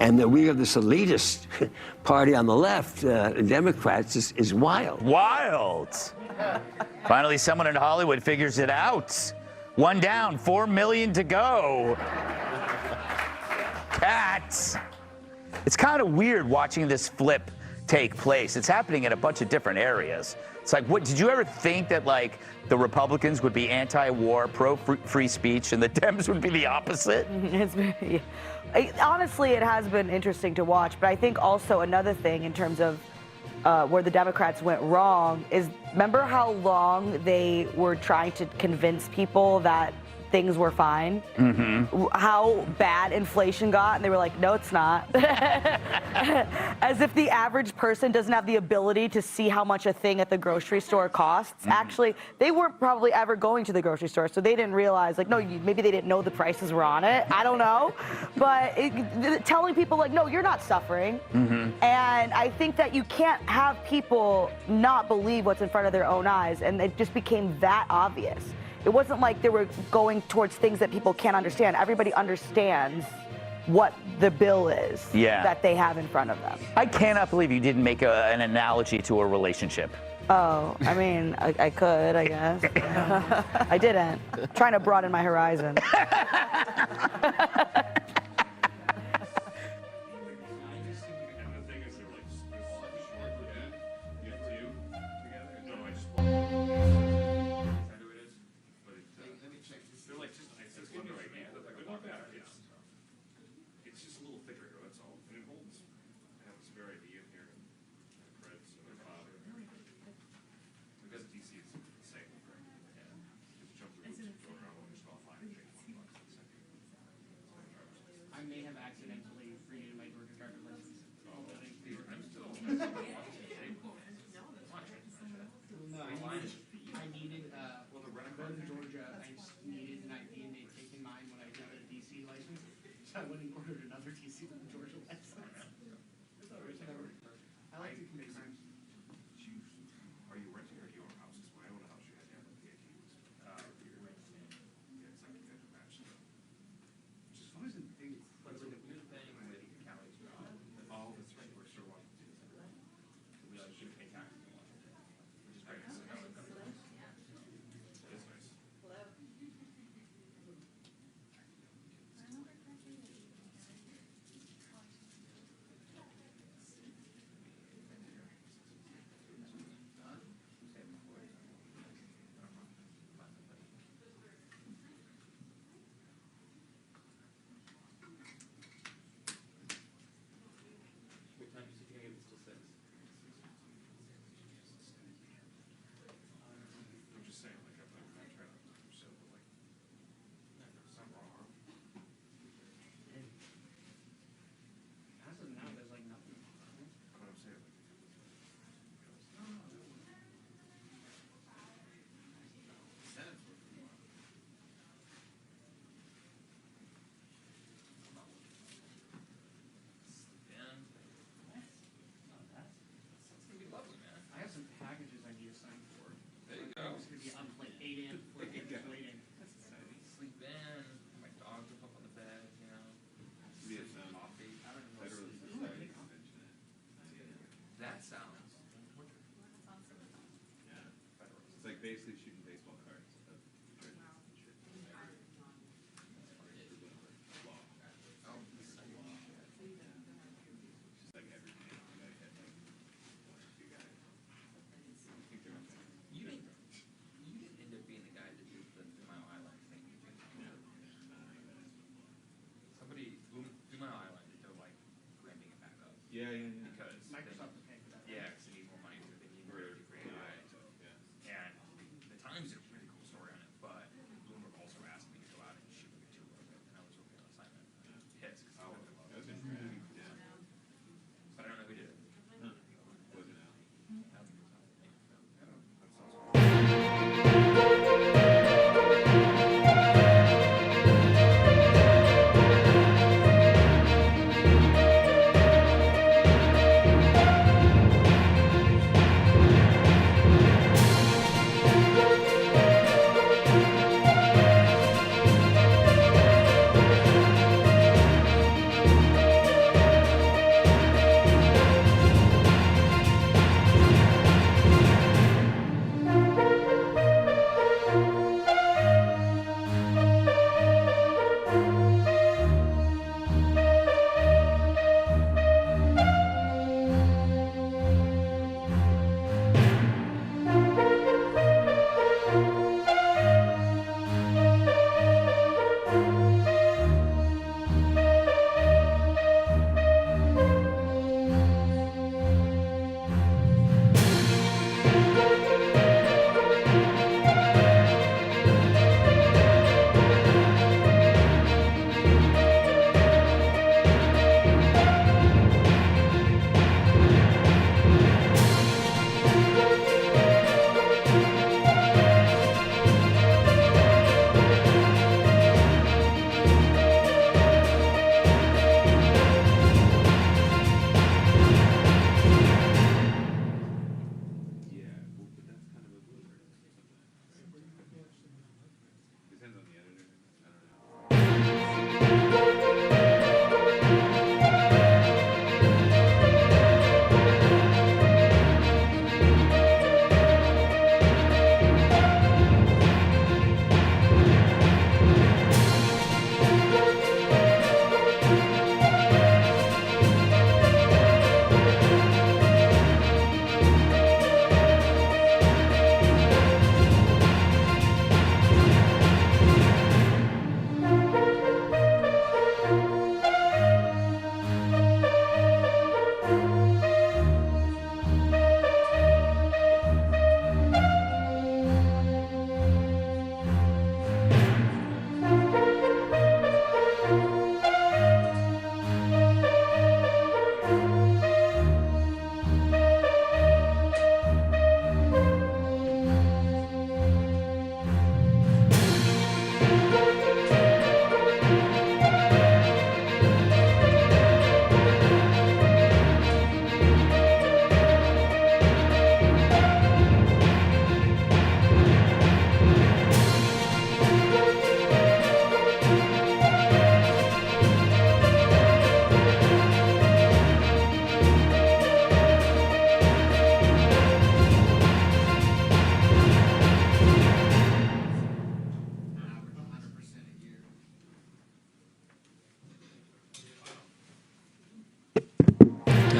and that we have this elitist party on the left, Democrats, is wild. Wild. Finally, someone in Hollywood figures it out. One down, 4 million to go. Cats. It's kind of weird watching this flip take place. It's happening in a bunch of different areas. It's like, what, did you ever think that, like, the Republicans would be anti-war, pro-free speech, and the Dems would be the opposite? Honestly, it has been interesting to watch, but I think also another thing in terms of where the Democrats went wrong is, remember how long they were trying to convince people that things were fine? How bad inflation got, and they were like, no, it's not. As if the average person doesn't have the ability to see how much a thing at the grocery store costs. Actually, they weren't probably ever going to the grocery store, so they didn't realize, like, no, maybe they didn't know the prices were on it. I don't know. But telling people, like, no, you're not suffering. And I think that you can't have people not believe what's in front of their own eyes, and it just became that obvious. It wasn't like they were going towards things that people can't understand. Everybody understands what the bill is that they have in front of them. I cannot believe you didn't make an analogy to a relationship. Oh, I mean, I could, I guess. I didn't. Trying to broaden my horizon. It's just a little thicker, that's all. And it holds. It has this very idea in here. Credits and because DC is the same. It's jump through hoops and go around when there's about $5 or $1 a second.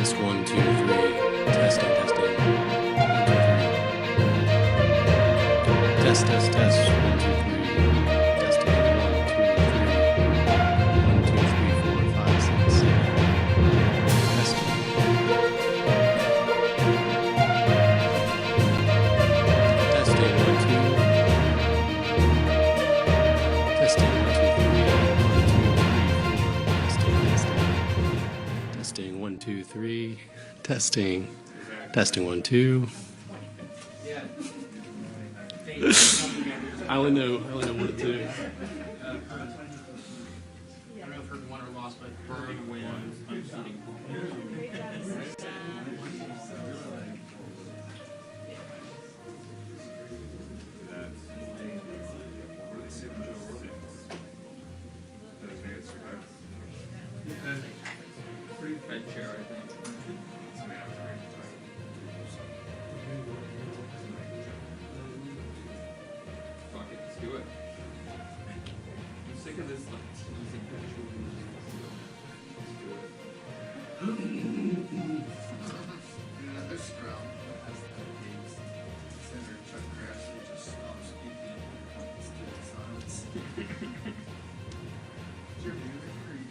Test 1, 2, 3. Testing, testing. 1, 2, 3. Test, test, test. 1, 2, 3. Testing. 1, 2, 3. 1, 2, 3, 4, 5, 6, 7. Testing. Testing. 1, 2. Testing. 1, 2, 3. 1, 2, 3, 4. Testing. Testing 1, 2. I only know 1 or 2. I don't know if heard won or lost, but burn, win, unseating. Red chair, I think. Fuck it, let's do it. I'm sick of this like teasing picture. Let's do it. Another scrum. Senator Chuck Grassley just stopped speaking. Silence. Sure, do you agree?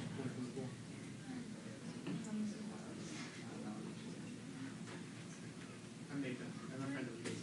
I'm Nathan. I'm a friend of his.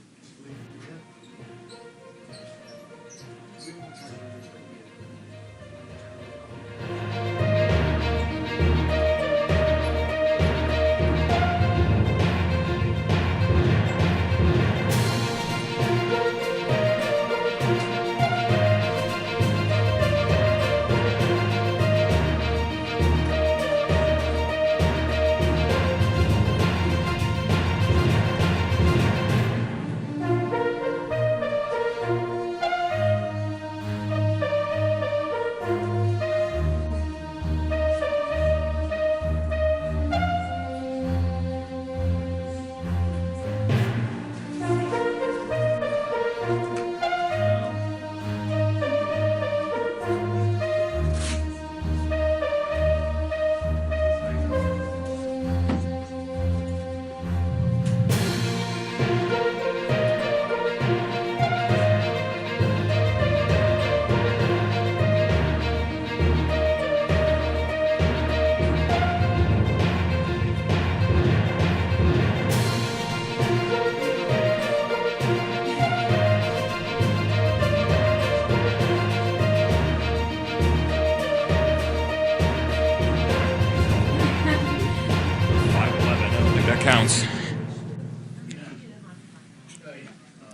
Counts.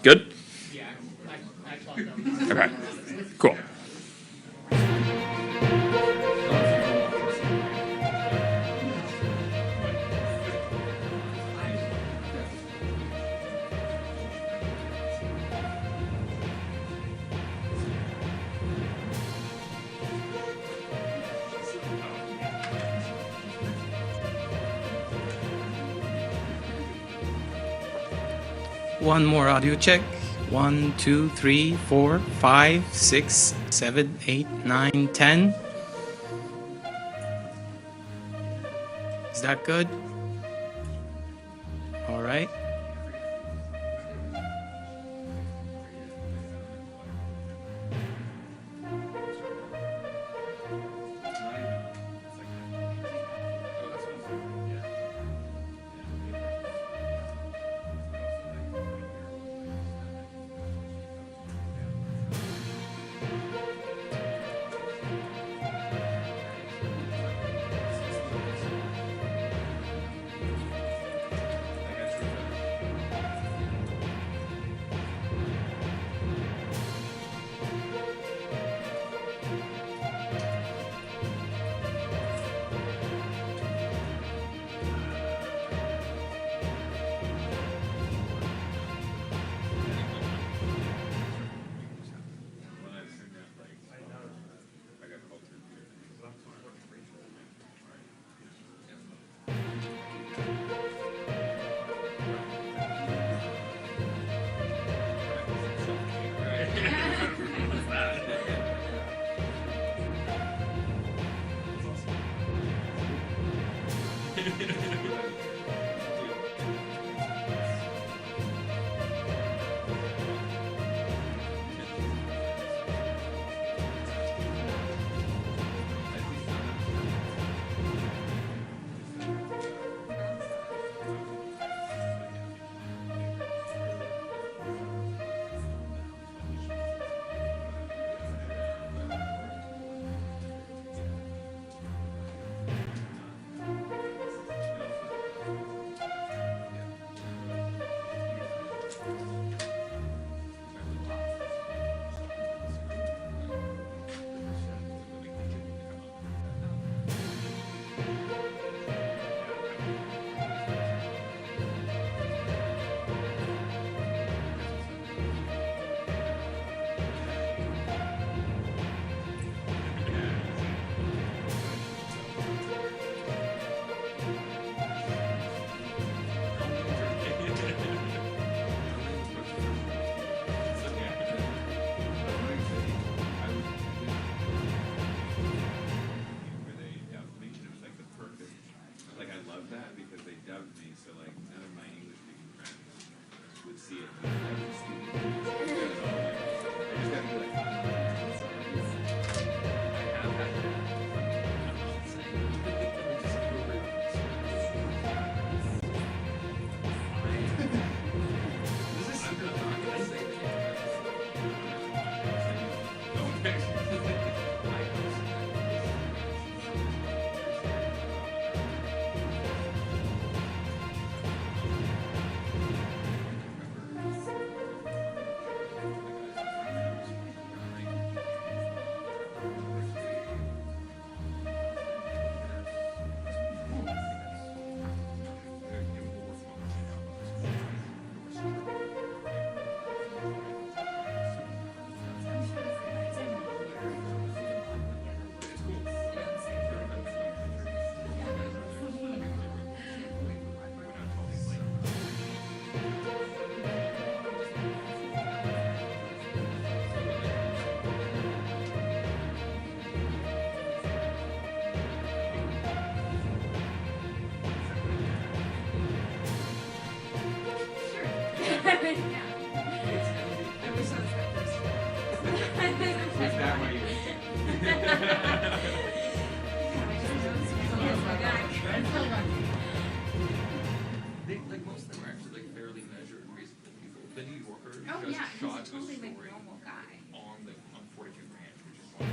Good? Okay, cool. One more audio check. 1, 2, 3, 4, 5, 6, 7, 8, 9, 10. Is that good? All right. Is that why you like most of them are actually like fairly measured, reasonable people. The New Yorker Oh just yeah, he's a shot totally a like story normal guy. on 42 Ranch, which is one.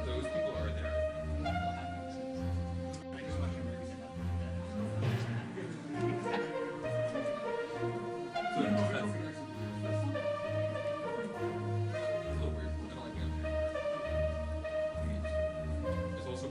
Those people are there. There's also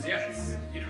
yes, you know,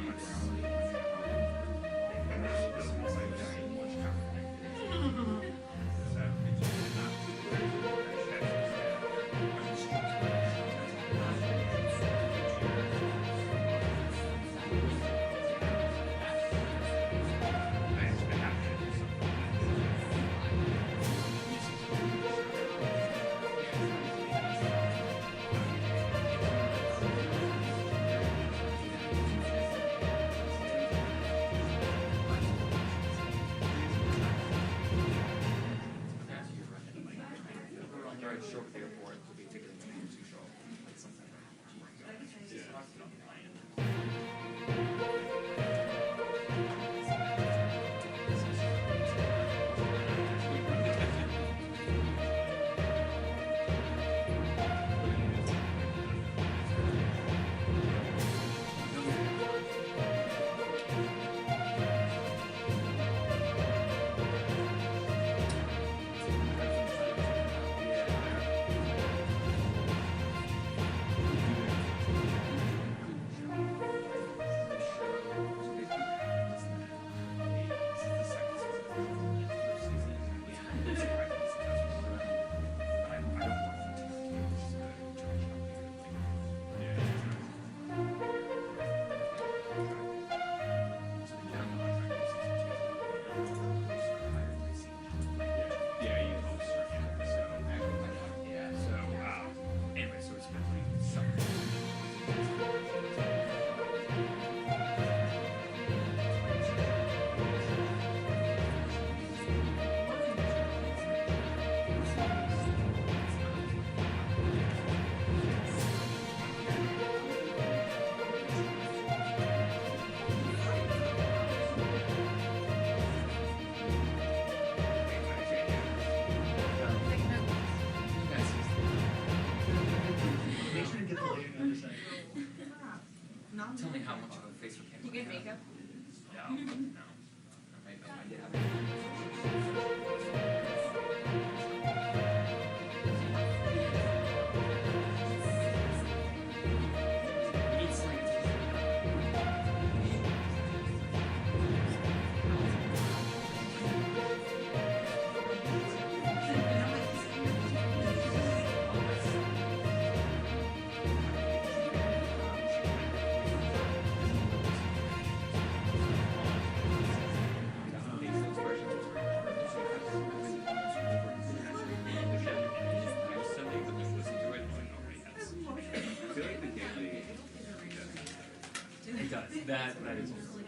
That is also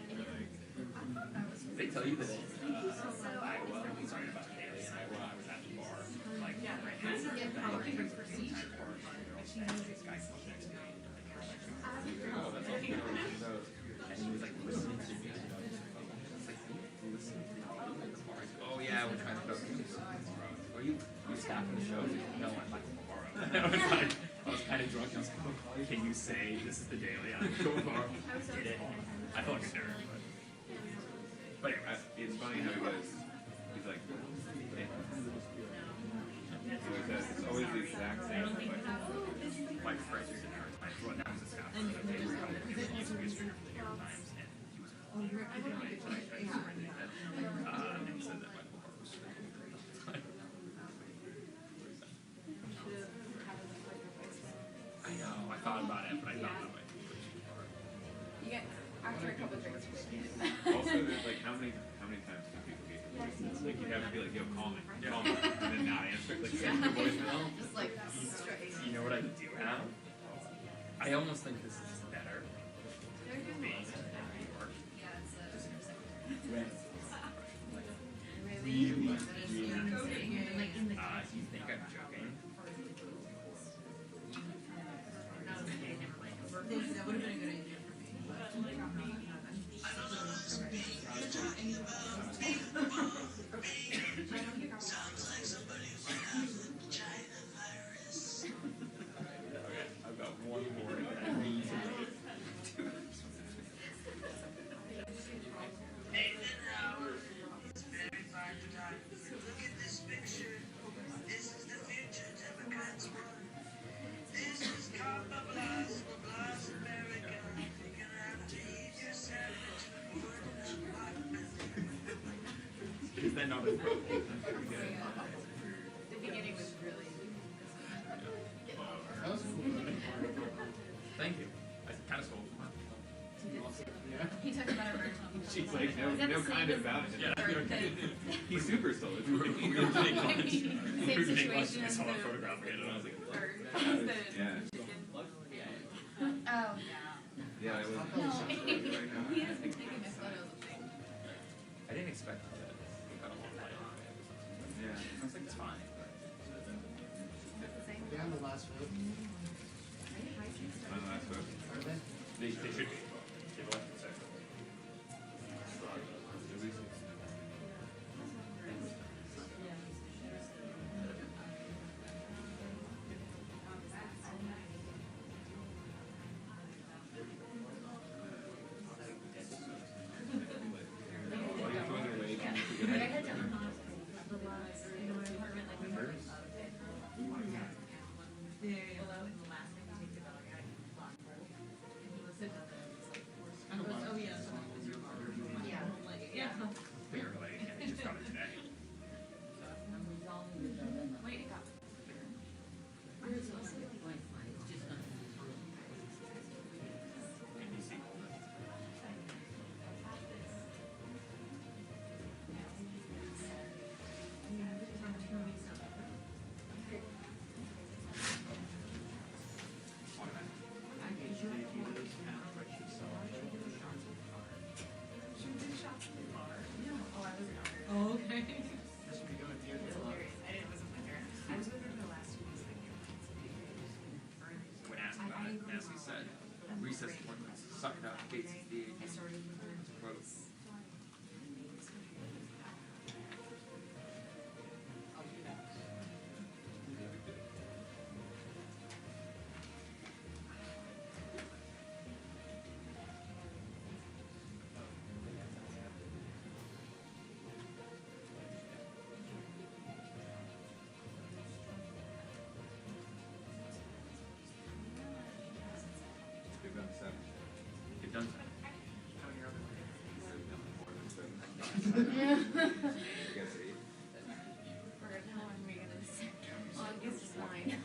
they tell you that in Iowa, sorry about Haley in Iowa, I was at the bar, like, this guy next to me, oh, that's all good. And he was like listening to me. Oh yeah, we're trying to go to tomorrow. Are you stopping the show? No, I'm not tomorrow. I was kind of drunk. I was like, oh, can you say this is the daily? I'm going tomorrow. Did it? I felt like a nerd, but anyway, it's funny how he's like, hey. It's always the exact same. Like Fred is in our time. Well, now he's a staff. He used to be a stringer for the New York Times, and he was and he said that Michael Barr was I know, I thought about it, but I thought about it. You get, after a couple drinks, Also, there's like, how many times do people get your voicemails? Like, you have to be like, yo, call me, and then not answer. Like, send your voicemail. just like straight. You know what I do now? I almost think this is better. Being in New York. Really, you think I'm joking? That would have been a good idea for me. Sounds like somebody from China virus. Okay, I've got one more that I need to make. Nathan Howard, it's very fine times. Look at this picture. This is the future Democrats won. This is Karma Blast for Blast America. You're gonna have to eat your sandwich before the apartment. Is that not a problem? The beginning was really. That was cool. Thank you. I kind of stole it. He took about a version. She's like, no kind of about it. Yeah. He super stole it. We were getting lunch. Same We were getting lunch. situation I as saw the a photograph of it, and I was like, Yeah. Oh, Yeah, it was. yeah. He has been taking my photos. I didn't expect that. I don't want to play on it. Yeah. I was like, it's fine. Yeah, on the last vote. On the last vote. Are they? They should be. They've elected second. Barely. I just got it today. Oh, okay. When asked about it, Nancy said, recess appointments, suck it up, Gates is the quote. Get done. Well, I guess it's mine.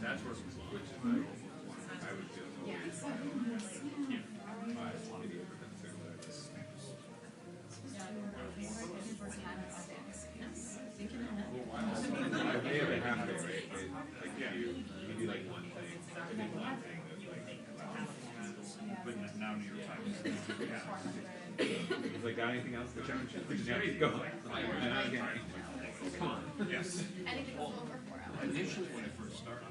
That's where some switches I would feel but now New York Times. Like, got anything else? Which I'm just go. Come on. Yes. Anything over 4 hours. Initially, when I first started.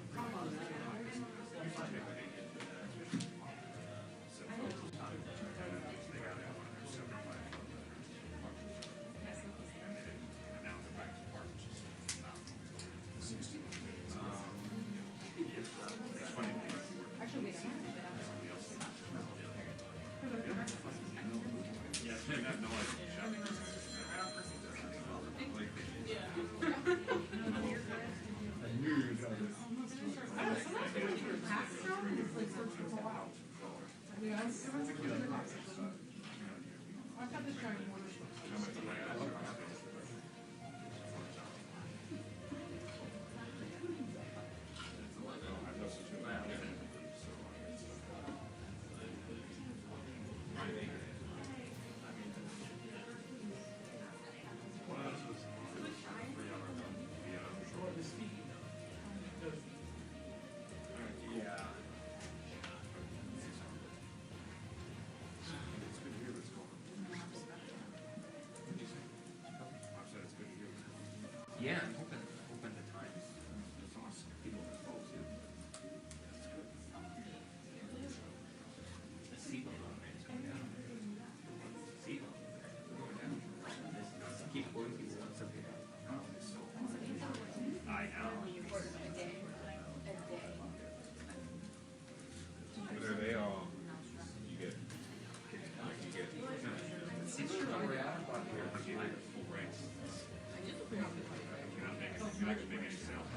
Yeah, I'm hoping the Times. People are exposed to. The sea level is going down. Sea level going down. Keep going people want something. I know. But are they all? You get. It's true. Full ranks. You're not gonna make any sales.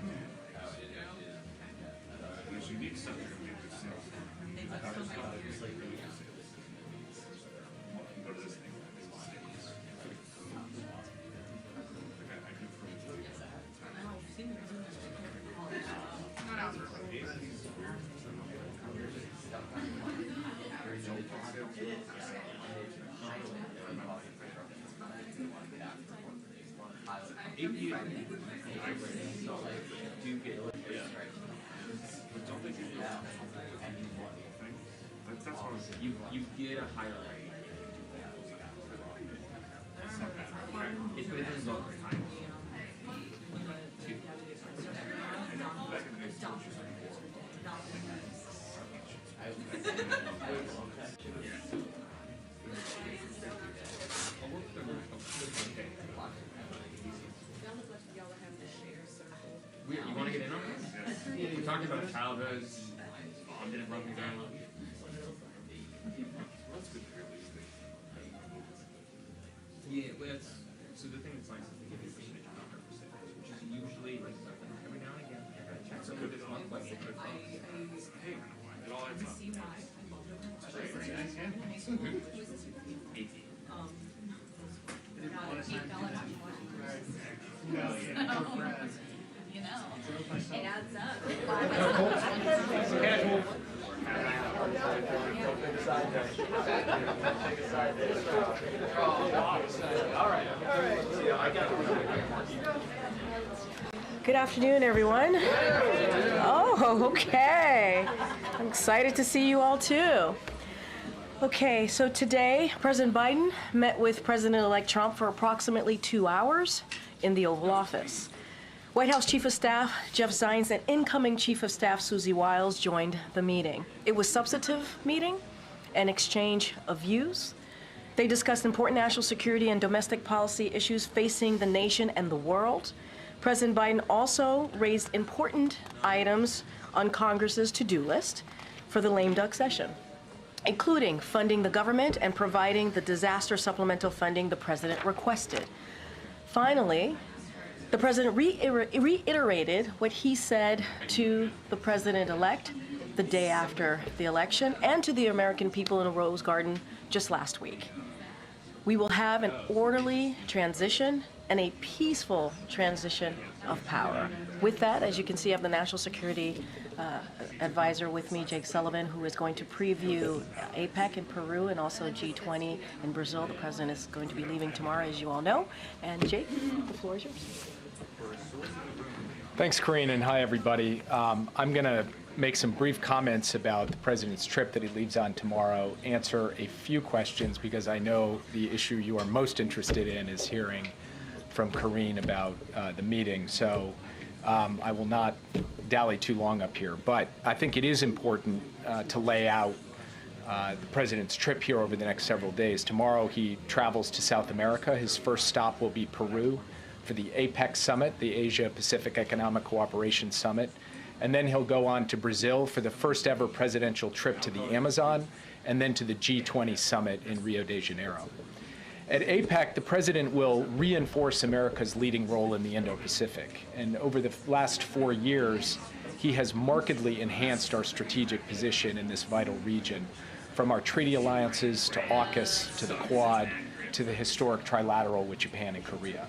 Unless you need stuff, you're gonna make good sales. Go to this thing. You get a higher rate. It's been a long time. You want to get in on this? We're talking about childhoods. Mom didn't run me down. Yeah, well, so the thing that's nice is they give you a percentage of non percentage, which is usually like every now and again. I gotta check some of this month, like they could Hey, it all adds up. 18. You know, it adds up. Good afternoon, everyone. Oh, okay. I'm excited to see you all too. Okay, so today, President Biden met with President-elect Trump for approximately 2 hours in the Oval Office. White House Chief of Staff Jeff Zients and incoming Chief of Staff Susie Wiles joined the meeting. It was a substantive meeting, an exchange of views. They discussed important national security and domestic policy issues facing the nation and the world. President Biden also raised important items on Congress's to-do list for the lame duck session, including funding the government and providing the disaster supplemental funding the president requested. Finally, the president reiterated what he said to the president-elect the day after the election and to the American people in a Rose Garden just last week. We will have an orderly transition and a peaceful transition of power. With that, as you can see, I have the National Security Advisor with me, Jake Sullivan, who is going to preview APEC in Peru and also G20 in Brazil. The president is going to be leaving tomorrow, as you all know. And Jake, the floor is yours. Thanks, Corinne, and hi, everybody. I'm going to make some brief comments about the president's trip that he leaves on tomorrow, answer a few questions, because I know the issue you are most interested in is hearing from Corinne about the meeting. So I will not dally too long up here, but I think it is important to lay out the president's trip here over the next several days. Tomorrow he travels to South America. His first stop will be Peru for the APEC summit, the Asia Pacific Economic Cooperation Summit. And then he'll go on to Brazil for the first ever presidential trip to the Amazon, and then to the G20 summit in Rio de Janeiro. At APEC, the president will reinforce America's leading role in the Indo-Pacific. And over the last 4 years, he has markedly enhanced our strategic position in this vital region, from our treaty alliances to AUKUS to the Quad to the historic trilateral with Japan and Korea.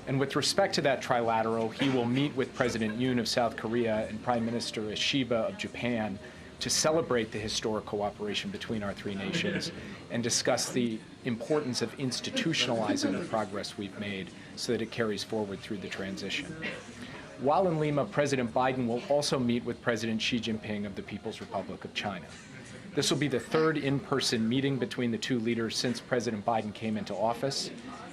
And with respect to that trilateral, he will meet with President Yoon of South Korea and Prime Minister Ishiba of Japan to celebrate the historic cooperation between our three nations and discuss the importance of institutionalizing the progress we've made so that it carries forward through the transition. While in Lima, President Biden will also meet with President Xi Jinping of the People's Republic of China. This will be the third in-person meeting between the two leaders since President Biden came into office,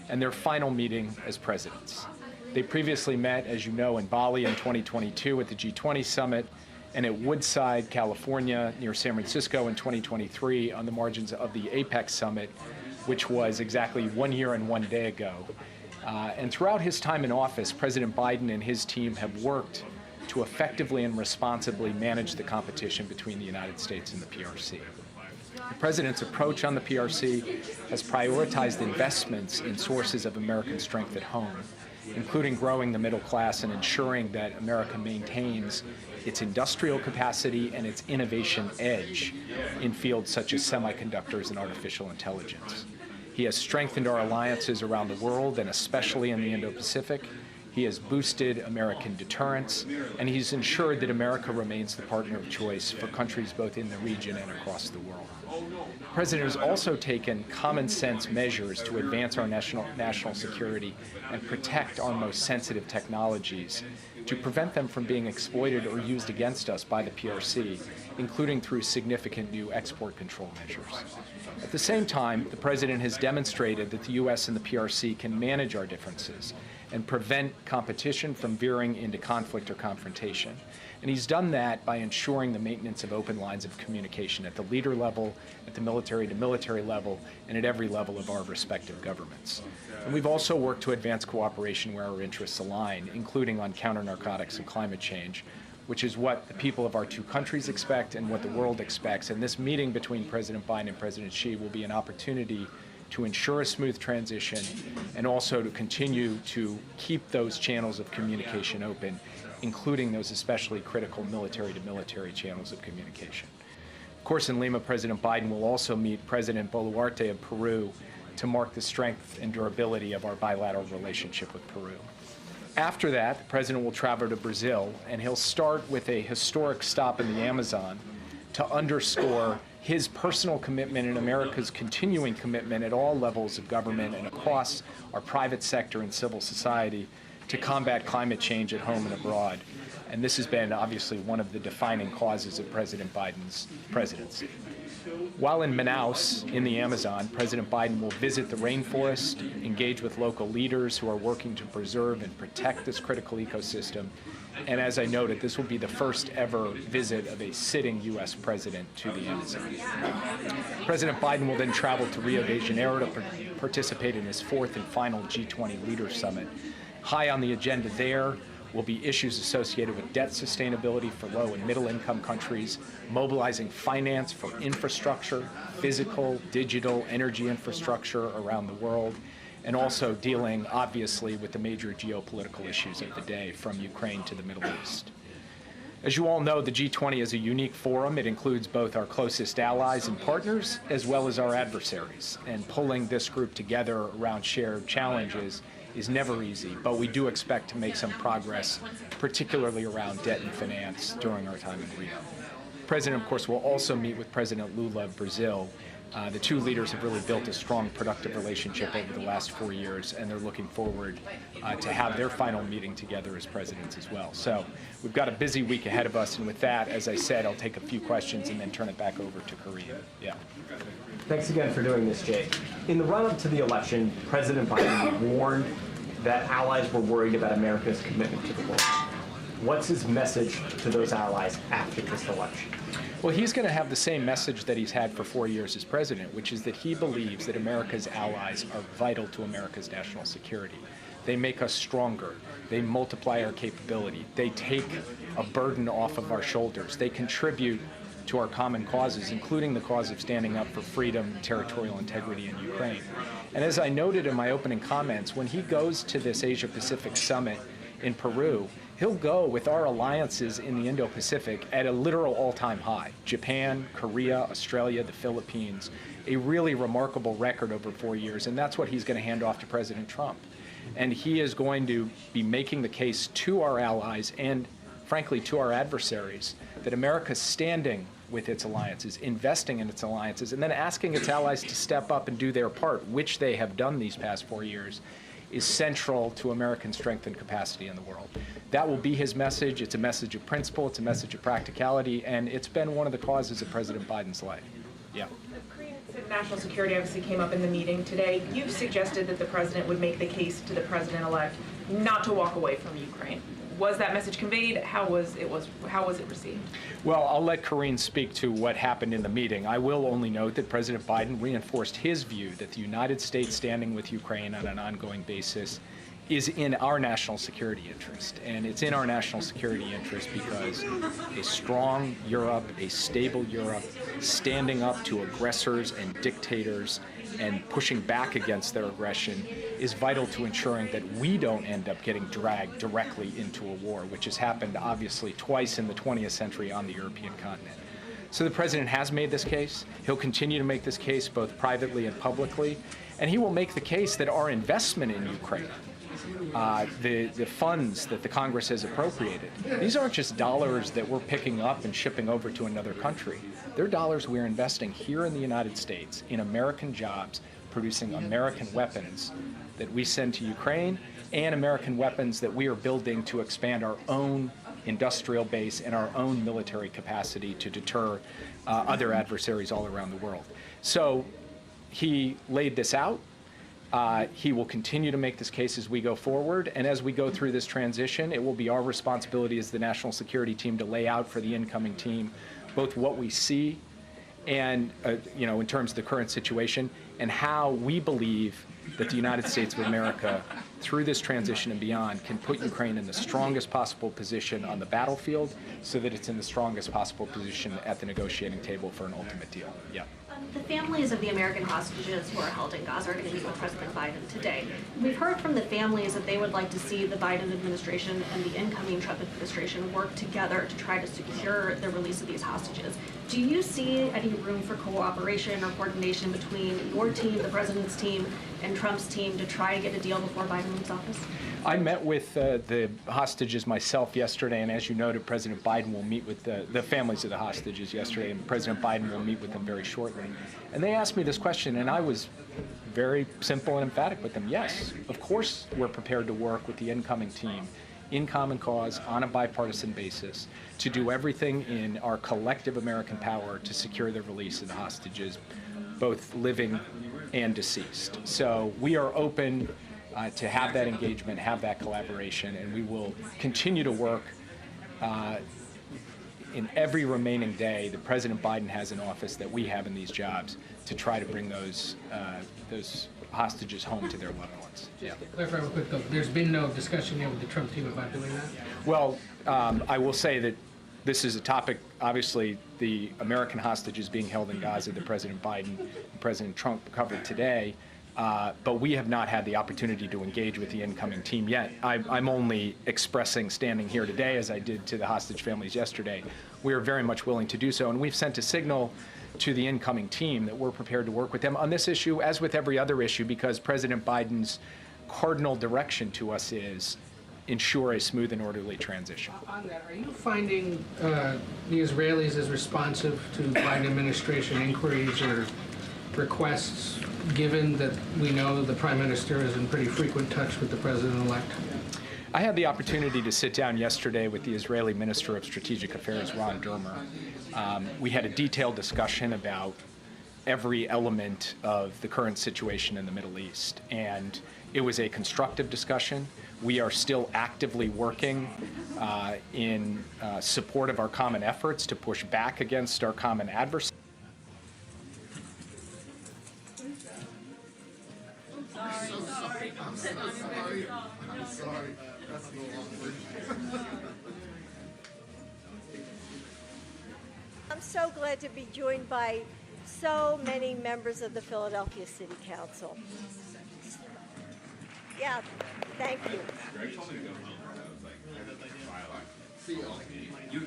and their final meeting as presidents. They previously met, as you know, in Bali in 2022 at the G20 summit, and at Woodside, California, near San Francisco in 2023 on the margins of the APEC summit, which was exactly 1 year and 1 day ago. And throughout his time in office, President Biden and his team have worked to effectively and responsibly manage the competition between the United States and the PRC. The president's approach on the PRC has prioritized investments in sources of American strength at home, including growing the middle class and ensuring that America maintains its industrial capacity and its innovation edge in fields such as semiconductors and artificial intelligence. He has strengthened our alliances around the world, and especially in the Indo-Pacific. He has boosted American deterrence, and he's ensured that America remains the partner of choice for countries both in the region and across the world. The president has also taken common sense measures to advance our national security and protect our most sensitive technologies, to prevent them from being exploited or used against us by the PRC, including through significant new export control measures. At the same time, the president has demonstrated that the U.S. and the PRC can manage our differences and prevent competition from veering into conflict or confrontation. And he's done that by ensuring the maintenance of open lines of communication at the leader level, at the military-to-military level, and at every level of our respective governments. And we've also worked to advance cooperation where our interests align, including on counter-narcotics and climate change, which is what the people of our two countries expect and what the world expects. And this meeting between President Biden and President Xi will be an opportunity to ensure a smooth transition and also to continue to keep those channels of communication open, including those especially critical military-to-military channels of communication. Of course, in Lima, President Biden will also meet President Boluarte of Peru to mark the strength and durability of our bilateral relationship with Peru. After that, the president will travel to Brazil, and he'll start with a historic stop in the Amazon to underscore his personal commitment and America's continuing commitment at all levels of government and across our private sector and civil society to combat climate change at home and abroad. And this has been obviously one of the defining causes of President Biden's presidency. While in Manaus, in the Amazon, President Biden will visit the rainforest, engage with local leaders who are working to preserve and protect this critical ecosystem. And as I noted, this will be the first ever visit of a sitting U.S. president to the Amazon. President Biden will then travel to Rio de Janeiro to participate in his fourth and final G20 Leaders Summit. High on the agenda there will be issues associated with debt sustainability for low and middle income countries, mobilizing finance for infrastructure, physical, digital, energy infrastructure around the world, and also dealing, obviously, with the major geopolitical issues of the day, from Ukraine to the Middle East. As you all know, the G20 is a unique forum. It includes both our closest allies and partners, as well as our adversaries. And pulling this group together around shared challenges is never easy, but we do expect to make some progress, particularly around debt and finance during our time in Rio. The President, of course, will also meet with President Lula of Brazil. The two leaders have really built a strong, productive relationship over the last 4 years, and they're looking forward to have their final meeting together as presidents as well. So we've got a busy week ahead of us, and with that, as I said, I'll take a few questions and then turn it back over to Korea. Yeah. Thanks again for doing this, Jake. In the run-up to the election, President Biden warned that allies were worried about America's commitment to the world. What's his message to those allies after this election? Well, he's going to have the same message that he's had for 4 years as president, which is that he believes that America's allies are vital to America's national security. They make us stronger. They multiply our capability. They take a burden off of our shoulders. They contribute to our common causes, including the cause of standing up for freedom, territorial integrity in Ukraine. And as I noted in my opening comments, when he goes to this Asia-Pacific summit in Peru, he'll go with our alliances in the Indo-Pacific at a literal all-time high. Japan, Korea, Australia, the Philippines, a really remarkable record over 4 years, and that's what he's going to hand off to President Trump. And he is going to be making the case to our allies and, frankly, to our adversaries that America's standing with its alliances, investing in its alliances, and then asking its allies to step up and do their part, which they have done these past 4 years, is central to American strength and capacity in the world. That will be his message. It's a message of principle. It's a message of practicality, and it's been one of the causes of President Biden's life. Yeah. National security obviously came up in the meeting today. You've suggested that the president would make the case to the president-elect not to walk away from Ukraine. Was that message conveyed? How was it received? Well, I'll let Karine speak to what happened in the meeting. I will only note that President Biden reinforced his view that the United States standing with Ukraine on an ongoing basis is in our national security interest. And it's in our national security interest because a strong Europe, a stable Europe, standing up to aggressors and dictators and pushing back against their aggression is vital to ensuring that we don't end up getting dragged directly into a war, which has happened obviously twice in the 20th century on the European continent. So the president has made this case. He'll continue to make this case both privately and publicly, and he will make the case that our investment in Ukraine, the funds that the Congress has appropriated, these aren't just dollars that we're picking up and shipping over to another country. They're dollars we're investing here in the United States in American jobs, producing American weapons that we send to Ukraine, and American weapons that we are building to expand our own industrial base and our own military capacity to deter other adversaries all around the world. So he laid this out. He will continue to make this case as we go forward, and as we go through this transition, it will be our responsibility as the national security team to lay out for the incoming team both what we see and, in terms of the current situation, and how we believe that the United States of America, through this transition and beyond, can put Ukraine in the strongest possible position on the battlefield so that it's in the strongest possible position at the negotiating table for an ultimate deal. Yeah. The families of the American hostages who are held in Gaza are going to meet with President Biden today. We've heard from the families that they would like to see the Biden administration and the incoming Trump administration work together to try to secure the release of these hostages. Do you see any room for cooperation or coordination between your team, the president's team, and Trump's team to try to get a deal before Biden leaves office? I met with the hostages myself yesterday, and as you noted, President Biden will meet with the families of the hostages yesterday, and President Biden will meet with them very shortly. And they asked me this question, and I was very simple and emphatic with them. Yes, of course we're prepared to work with the incoming team in common cause on a bipartisan basis to do everything in our collective American power to secure the release of the hostages, both living and deceased. So we are open to have that engagement, have that collaboration, and we will continue to work in every remaining day that President Biden has in office, that we have in these jobs, to try to bring those hostages home to their loved ones. Yeah. Clarify real quick though, there's been no discussion yet with the Trump team about doing that? Well, I will say that this is a topic, obviously, the American hostages being held in Gaza that President Biden and President Trump covered today. But we have not had the opportunity to engage with the incoming team yet. I'm only expressing, standing here today, as I did to the hostage families yesterday, we are very much willing to do so. And we've sent a signal to the incoming team that we're prepared to work with them on this issue, as with every other issue, because President Biden's cardinal direction to us is ensure a smooth and orderly transition. On that, are you finding the Israelis as responsive to Biden administration inquiries or requests, given that we know the Prime Minister is in pretty frequent touch with the President-elect? I had the opportunity to sit down yesterday with the Israeli Minister of Strategic Affairs, Ron Dermer. We had a detailed discussion about every element of the current situation in the Middle East, and it was a constructive discussion. We are still actively working in support of our common efforts to push back against our common adversaries. I'm so glad to be joined by so many members of the Philadelphia City Council. Yeah, thank you. Greg told me to go home. I was like, You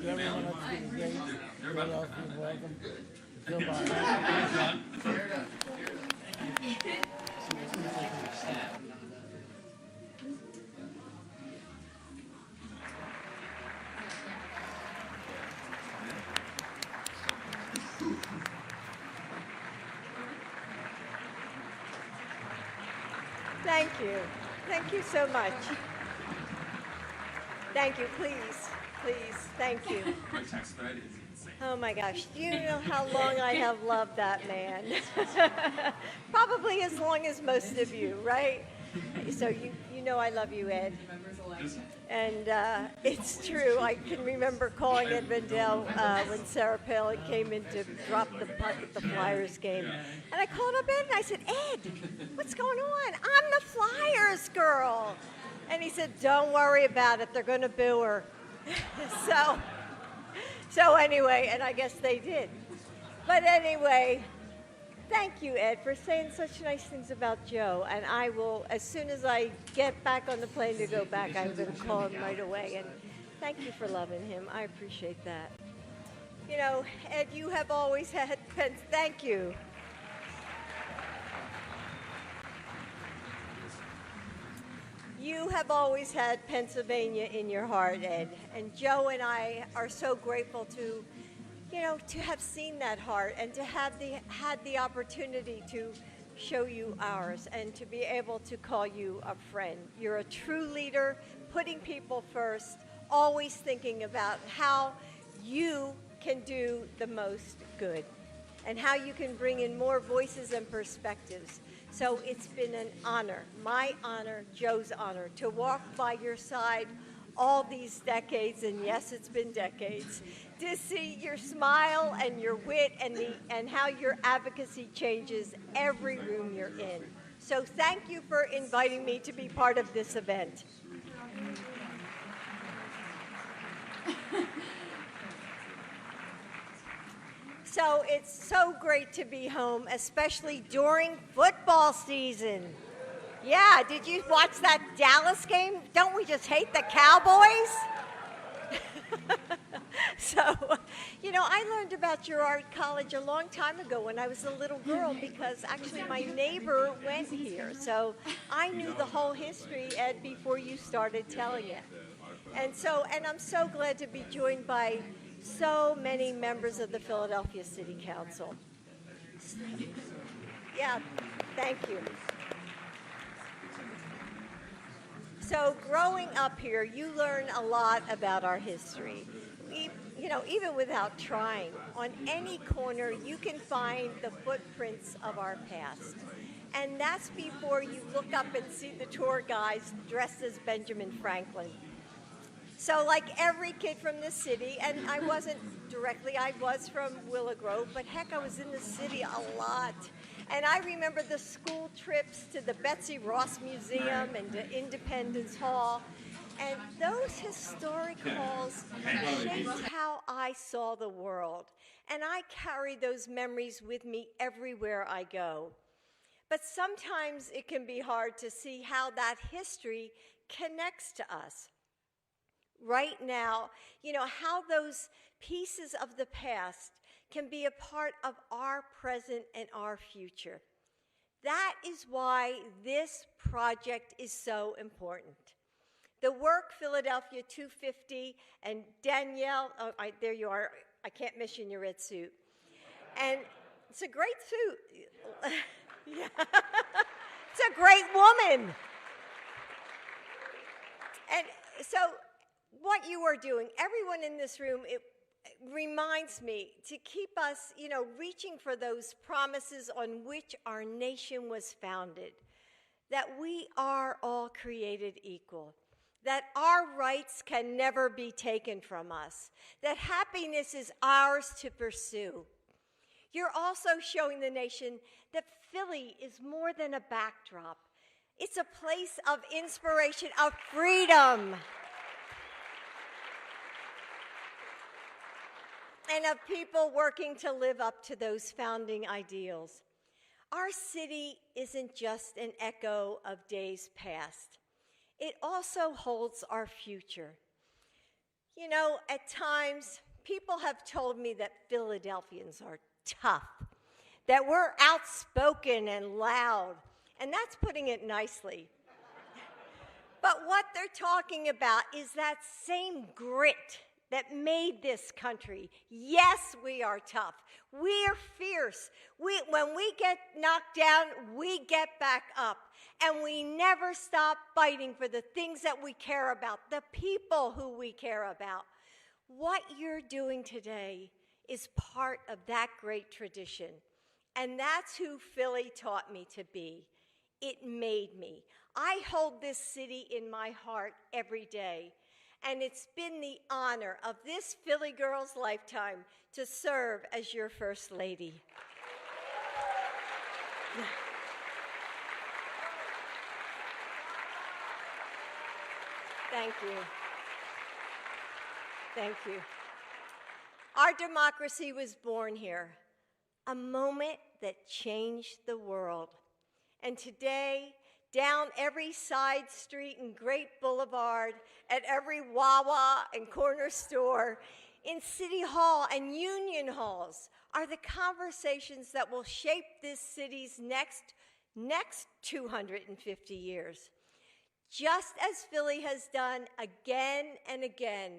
Thank you. Thank you so much. Thank you. Please, please. Thank you. my text thread is insane. Oh my gosh. Do you know how long I have loved that man? Probably as long as most of you, right? So you know I love you, Ed. And it's true. I can remember calling Ed Rendell when Sarah Palin came in to drop the puck at the Flyers game. And I called up Ed and I said, Ed, what's going on? I'm the Flyers girl. And he said, don't worry about it. They're going to boo her. So anyway, and I guess they did. But anyway, thank you, Ed, for saying such nice things about Joe. And I will, as soon as I get back on the plane to go back, I'm going to call him right away. And thank you for loving him. I appreciate that. You know, Ed, you have always had, thank you. You have always had Pennsylvania in your heart, Ed. And Joe and I are so grateful to, you know, to have seen that heart and to have had the opportunity to show you ours and to be able to call you a friend. You're a true leader, putting people first, always thinking about how you can do the most good and how you can bring in more voices and perspectives. So it's been an honor, my honor, Joe's honor, to walk by your side all these decades, and yes, it's been decades, to see your smile and your wit and how your advocacy changes every room you're in. So thank you for inviting me to be part of this event. So it's so great to be home, especially during football season. Yeah, did you watch that Dallas game? Don't we just hate the Cowboys? So, you know, I learned about Girard College a long time ago when I was a little girl because actually my neighbor went here. So I knew the whole history, Ed, before you started telling it. And I'm so glad to be joined by so many members of the Philadelphia City Council. Yeah, thank you. So growing up here, you learn a lot about our history. You know, even without trying, on any corner you can find the footprints of our past. And that's before you look up and see the tour guides dressed as Benjamin Franklin. So like every kid from the city, and I wasn't directly, I was from Willow Grove, but heck, I was in the city a lot. And I remember the school trips to the Betsy Ross Museum and to Independence Hall. And those historic halls shaped how I saw the world. And I carry those memories with me everywhere I go. But sometimes it can be hard to see how that history connects to us. Right now, you know, how those pieces of the past can be a part of our present and our future. That is why this project is so important. The work, Philadelphia 250, and Danielle, there you are. I can't miss you in your red suit. And it's a great suit. Yeah. It's a great woman. And so what you are doing, everyone in this room, it reminds me to keep us, reaching for those promises on which our nation was founded, that we are all created equal, that our rights can never be taken from us, that happiness is ours to pursue. You're also showing the nation that Philly is more than a backdrop. It's a place of inspiration, of freedom, and of people working to live up to those founding ideals. Our city isn't just an echo of days past. It also holds our future. At times, people have told me that Philadelphians are tough, that we're outspoken and loud, and that's putting it nicely. But what they're talking about is that same grit that made this country. Yes, we are tough. We are fierce. When we get knocked down, we get back up. And we never stop fighting for the things that we care about, the people who we care about. What you're doing today is part of that great tradition. And that's who Philly taught me to be. It made me. I hold this city in my heart every day. And it's been the honor of this Philly girl's lifetime to serve as your First Lady. Thank you. Thank you. Our democracy was born here, a moment that changed the world. And today, down every side street and Great Boulevard, at every Wawa and corner store, in City Hall and Union Halls are the conversations that will shape this city's next 250 years. Just as Philly has done again and again,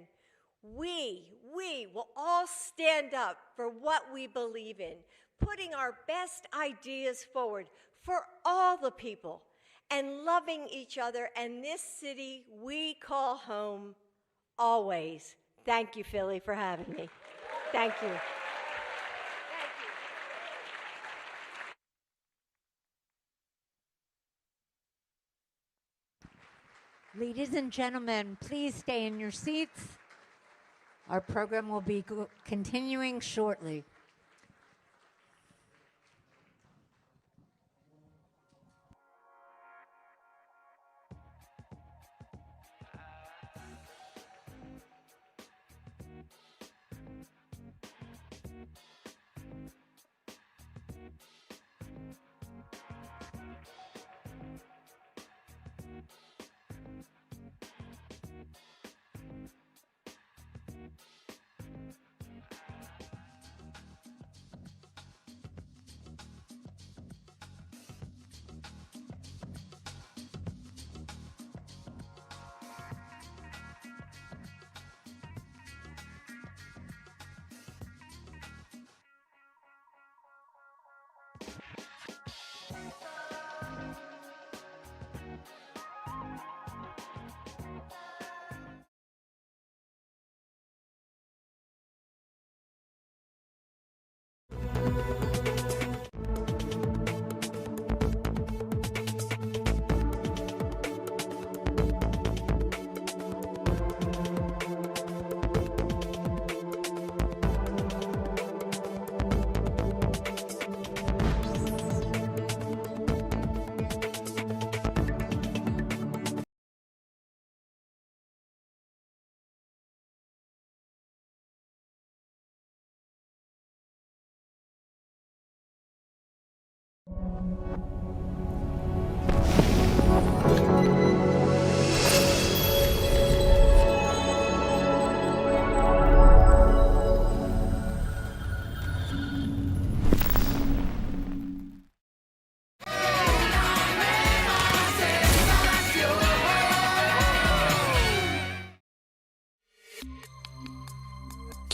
we will all stand up for what we believe in, putting our best ideas forward for all the people, and loving each other and this city we call home always. Thank you, Philly, for having me. Thank you. Ladies and gentlemen, please stay in your seats. Our program will be continuing shortly.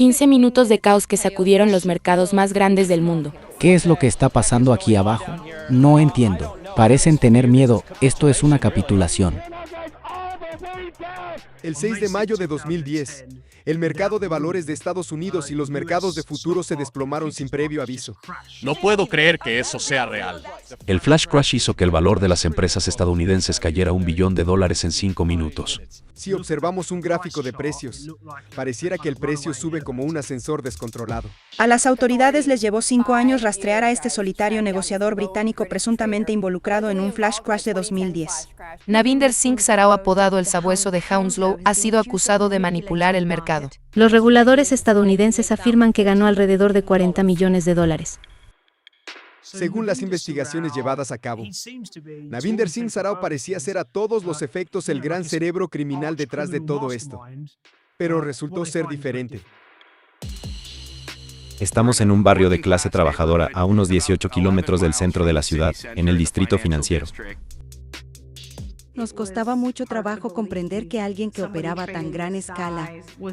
15 minutos de caos que sacudieron los mercados más grandes del mundo. ¿Qué es lo que está pasando aquí abajo? No entiendo. Parecen tener miedo. Esto es una capitulación. El 6 de mayo de 2010, el mercado de valores de Estados Unidos y los mercados de futuros se desplomaron sin previo aviso. No puedo creer que eso sea real. El flash crash hizo que el valor de las empresas estadounidenses cayera $1 billón en 5 minutos. Si observamos un gráfico de precios, pareciera que el precio sube como un ascensor descontrolado. A las autoridades les llevó 5 años rastrear a este solitario negociador británico presuntamente involucrado en un flash crash de 2010. Navinder Singh Sarao, apodado el Sabueso de Hounslow, ha sido acusado de manipular el mercado. Los reguladores estadounidenses afirman que ganó alrededor de $40 millones. Según las investigaciones llevadas a cabo, Navinder Singh Sarao parecía ser a todos los efectos el gran cerebro criminal detrás de todo esto, pero resultó ser diferente. Estamos en un barrio de clase trabajadora a unos 18 kilómetros del centro de la ciudad, en el distrito financiero. Nos costaba mucho trabajo comprender que alguien que operaba a tan gran escala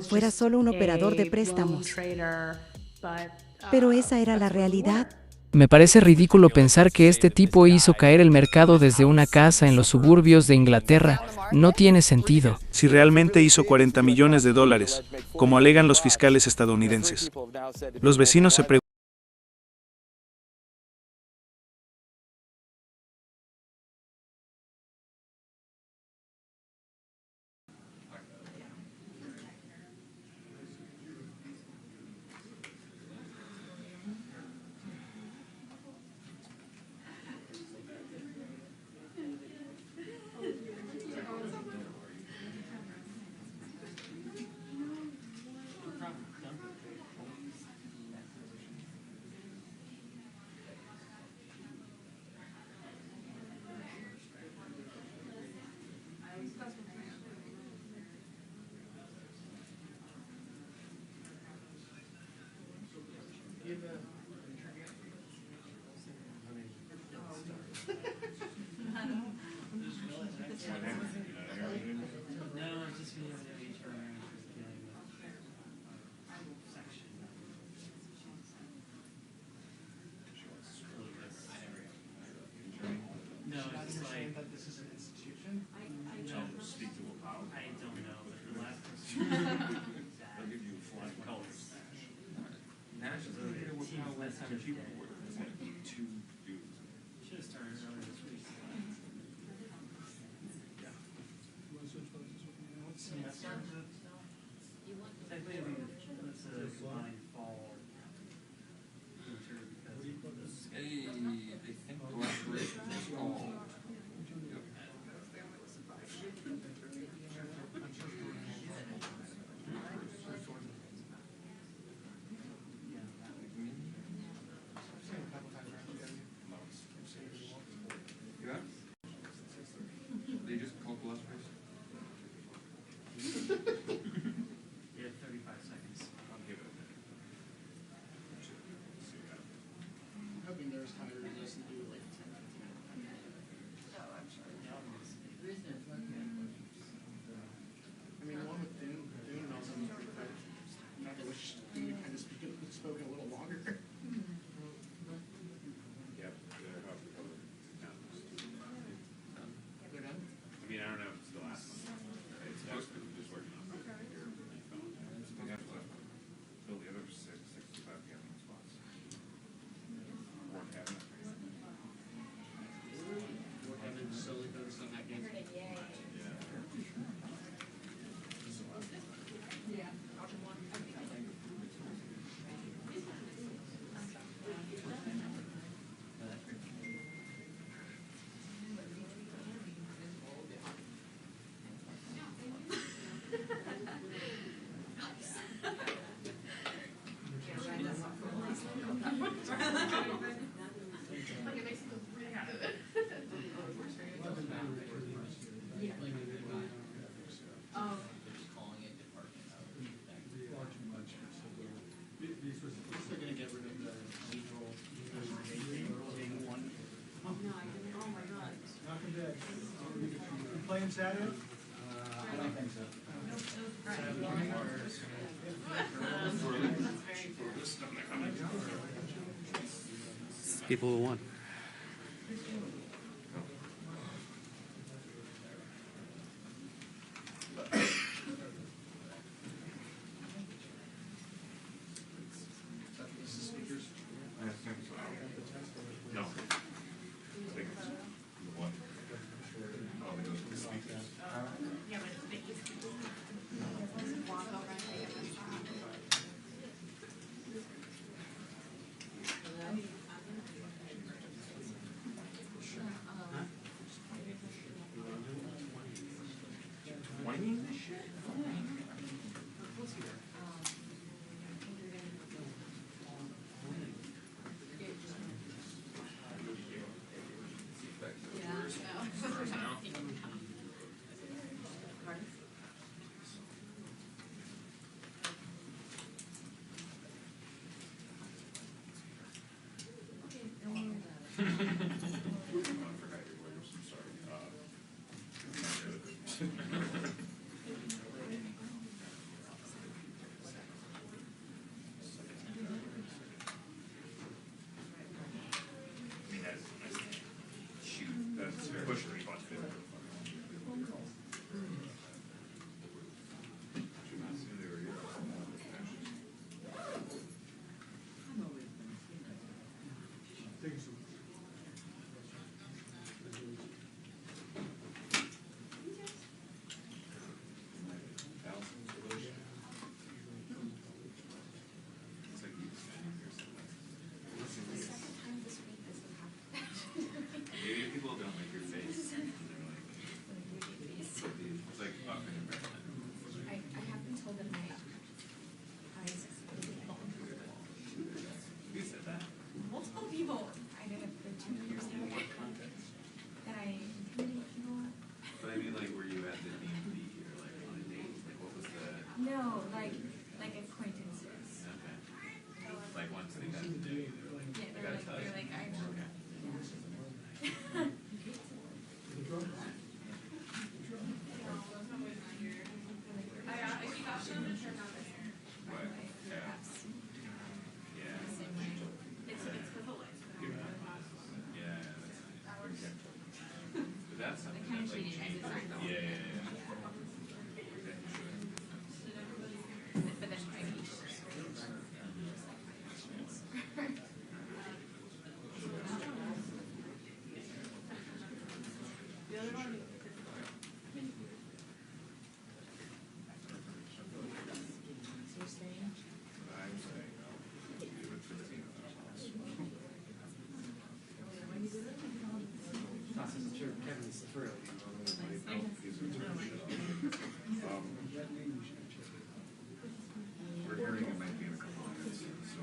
fuera solo un operador de préstamos. Pero esa era la realidad. Me parece ridículo pensar que este tipo hizo caer el mercado desde una casa en los suburbios de Inglaterra. No tiene sentido. Si realmente hizo $40 millones, como alegan los fiscales estadounidenses, los vecinos se preguntan. Playing Saturday? I don't think so. people who won. No, like acquaintances. Okay. Like ones that you got to do. Yeah, they're like I know. That's something that's like changed. Yeah. But then We're hearing it might be in a couple of minutes, so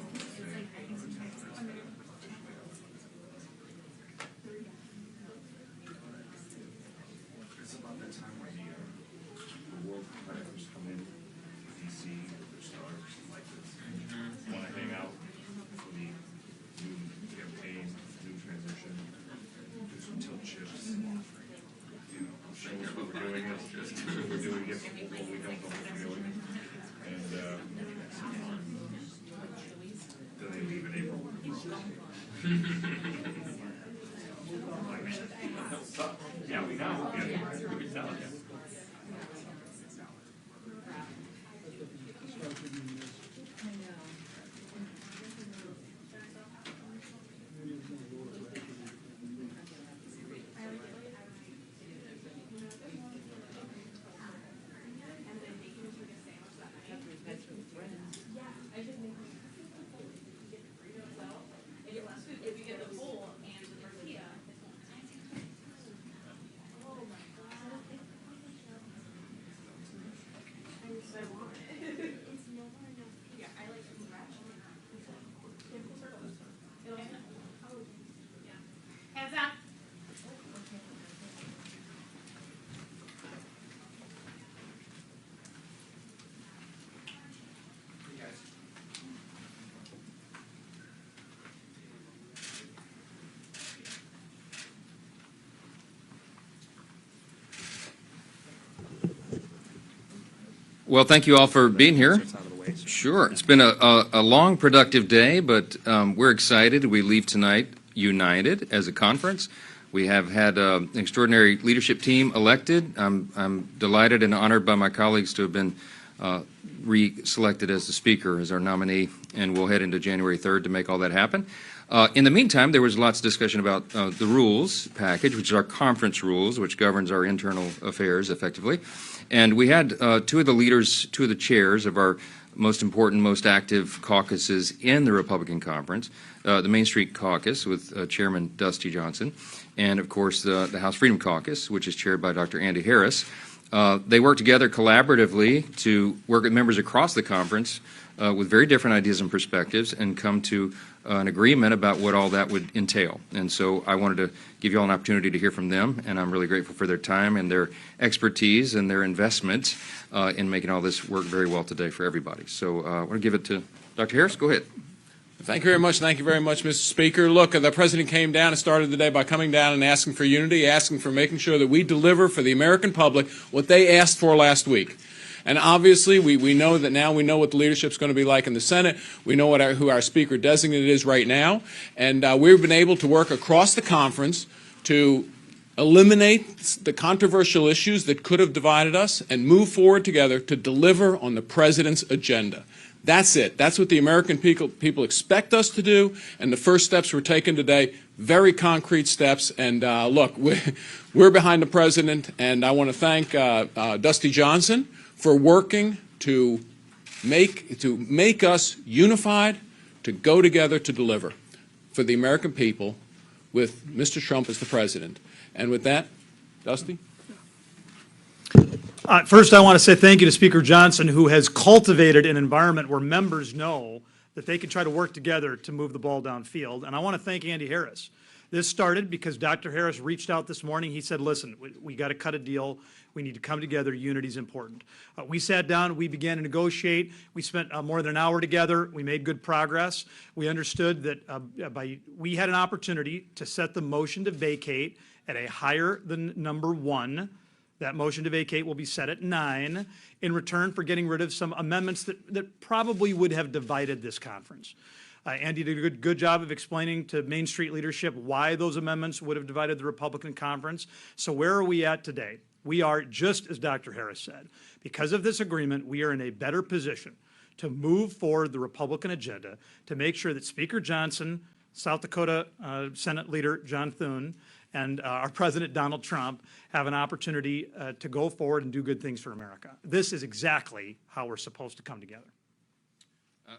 it's about that time when the world competitors come in DC with their stars like this. Want to hang out for the new campaign, new transition, do some tilt shifts. You know, show us what we're doing, we're doing it, what we don't know what we're doing. And then they leave in April. Yeah, we know. Yeah, we can tell it. Hands up. Well, thank you all for being here. Sure. It's been a long, productive day, but we're excited. We leave tonight united as a conference. We have had an extraordinary leadership team elected. I'm delighted and honored by my colleagues to have been re-selected as the speaker, as our nominee, and we'll head into January 3rd to make all that happen. In the meantime, there was lots of discussion about the rules package, which is our conference rules, which governs our internal affairs effectively. And we had two of the chairs of our most important, most active caucuses in the Republican Conference, the Main Street Caucus with Chairman Dusty Johnson, and of course the House Freedom Caucus, which is chaired by Dr. Andy Harris. They work together collaboratively to work with members across the conference with very different ideas and perspectives and come to an agreement about what all that would entail. And so I wanted to give you all an opportunity to hear from them, and I'm really grateful for their time and their expertise and their investment in making all this work very well today for everybody. So I want to give it to Dr. Harris. Go ahead. Thank you very much. Thank you very much, Mr. Speaker. Look, the President came down and started the day by coming down and asking for unity, asking for making sure that we deliver for the American public what they asked for last week. And obviously, we know that now we know what the leadership's going to be like in the Senate. We know what who our speaker designated is right now. And we've been able to work across the conference to eliminate the controversial issues that could have divided us and move forward together to deliver on the President's agenda. That's it. That's what the American people expect us to do, and the first steps we're taking today, very concrete steps. And look, we're behind the President, and I want to thank Dusty Johnson for working to make us unified, to go together to deliver for the American people with Mr. Trump as the President. And with that, Dusty? First, I want to say thank you to Speaker Johnson, who has cultivated an environment where members know that they can try to work together to move the ball downfield. And I want to thank Andy Harris. This started because Dr. Harris reached out this morning. He said, listen, we got to cut a deal. We need to come together. Unity is important. We sat down. We began to negotiate. We spent more than an hour together. We made good progress. We understood that we had an opportunity to set the motion to vacate at a higher than number 1. That motion to vacate will be set at 9 in return for getting rid of some amendments that probably would have divided this conference. Andy did a good job of explaining to Main Street leadership why those amendments would have divided the Republican conference. So where are we at today? We are, just as Dr. Harris said, because of this agreement, we are in a better position to move forward the Republican agenda to make sure that Speaker Johnson, South Dakota Senate Leader John Thune, and our President Donald Trump have an opportunity to go forward and do good things for America. This is exactly how we're supposed to come together.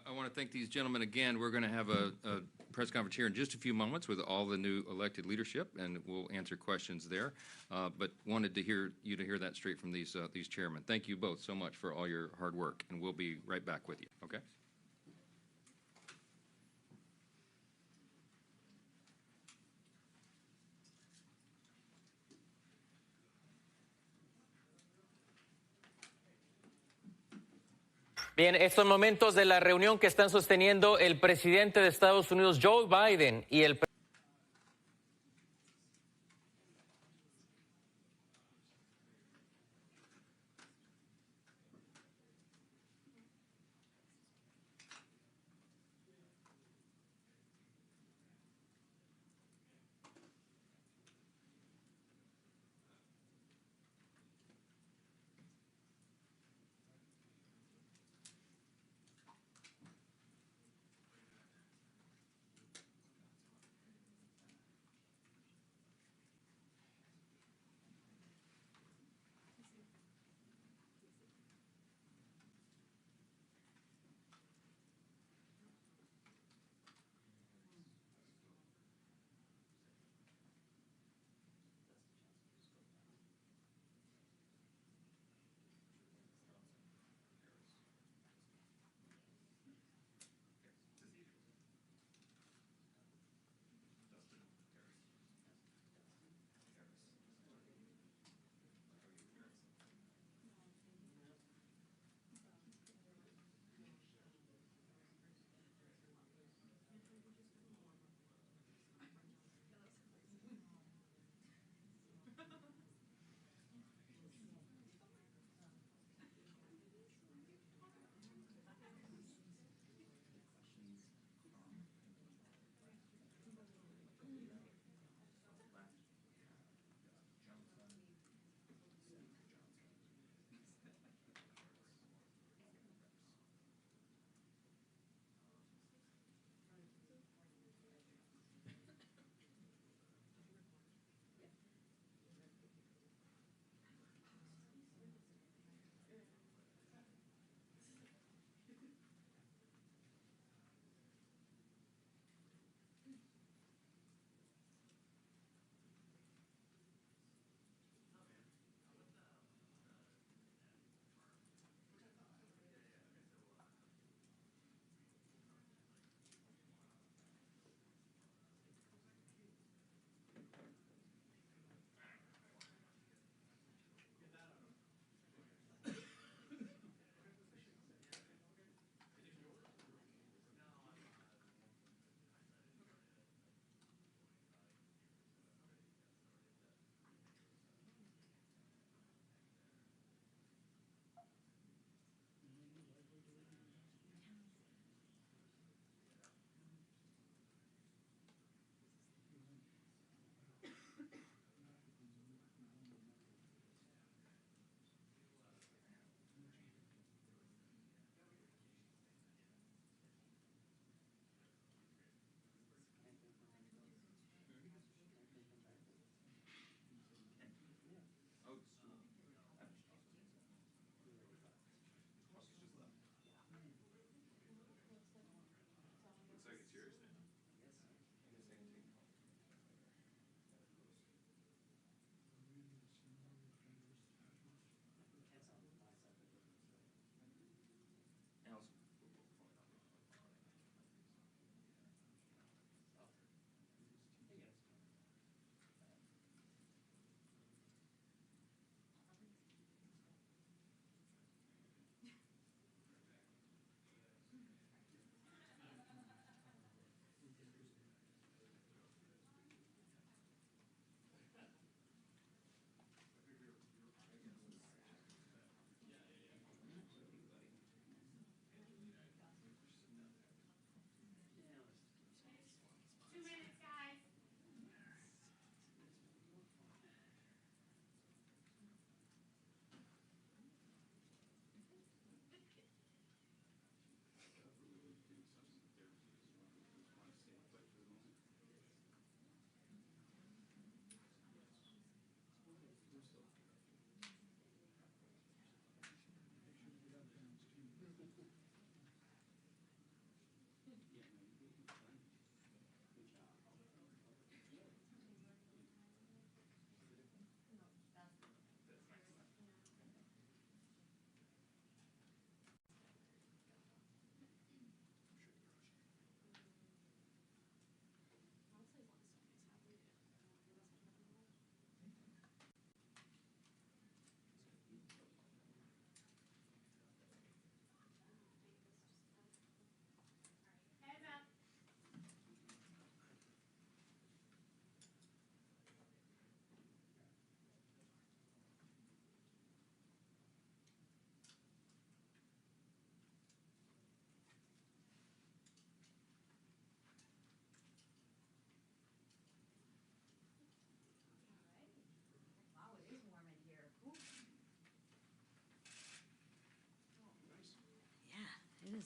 I want to thank these gentlemen again. We're going to have a press conference here in just a few moments with all the new elected leadership, and we'll answer questions there. But wanted to hear that straight from these chairmen. Thank you both so much for all your hard work, and we'll be right back with you. Okay. Bien, estos momentos de la reunión que están sosteniendo el presidente de Estados Unidos, Joe Biden, y el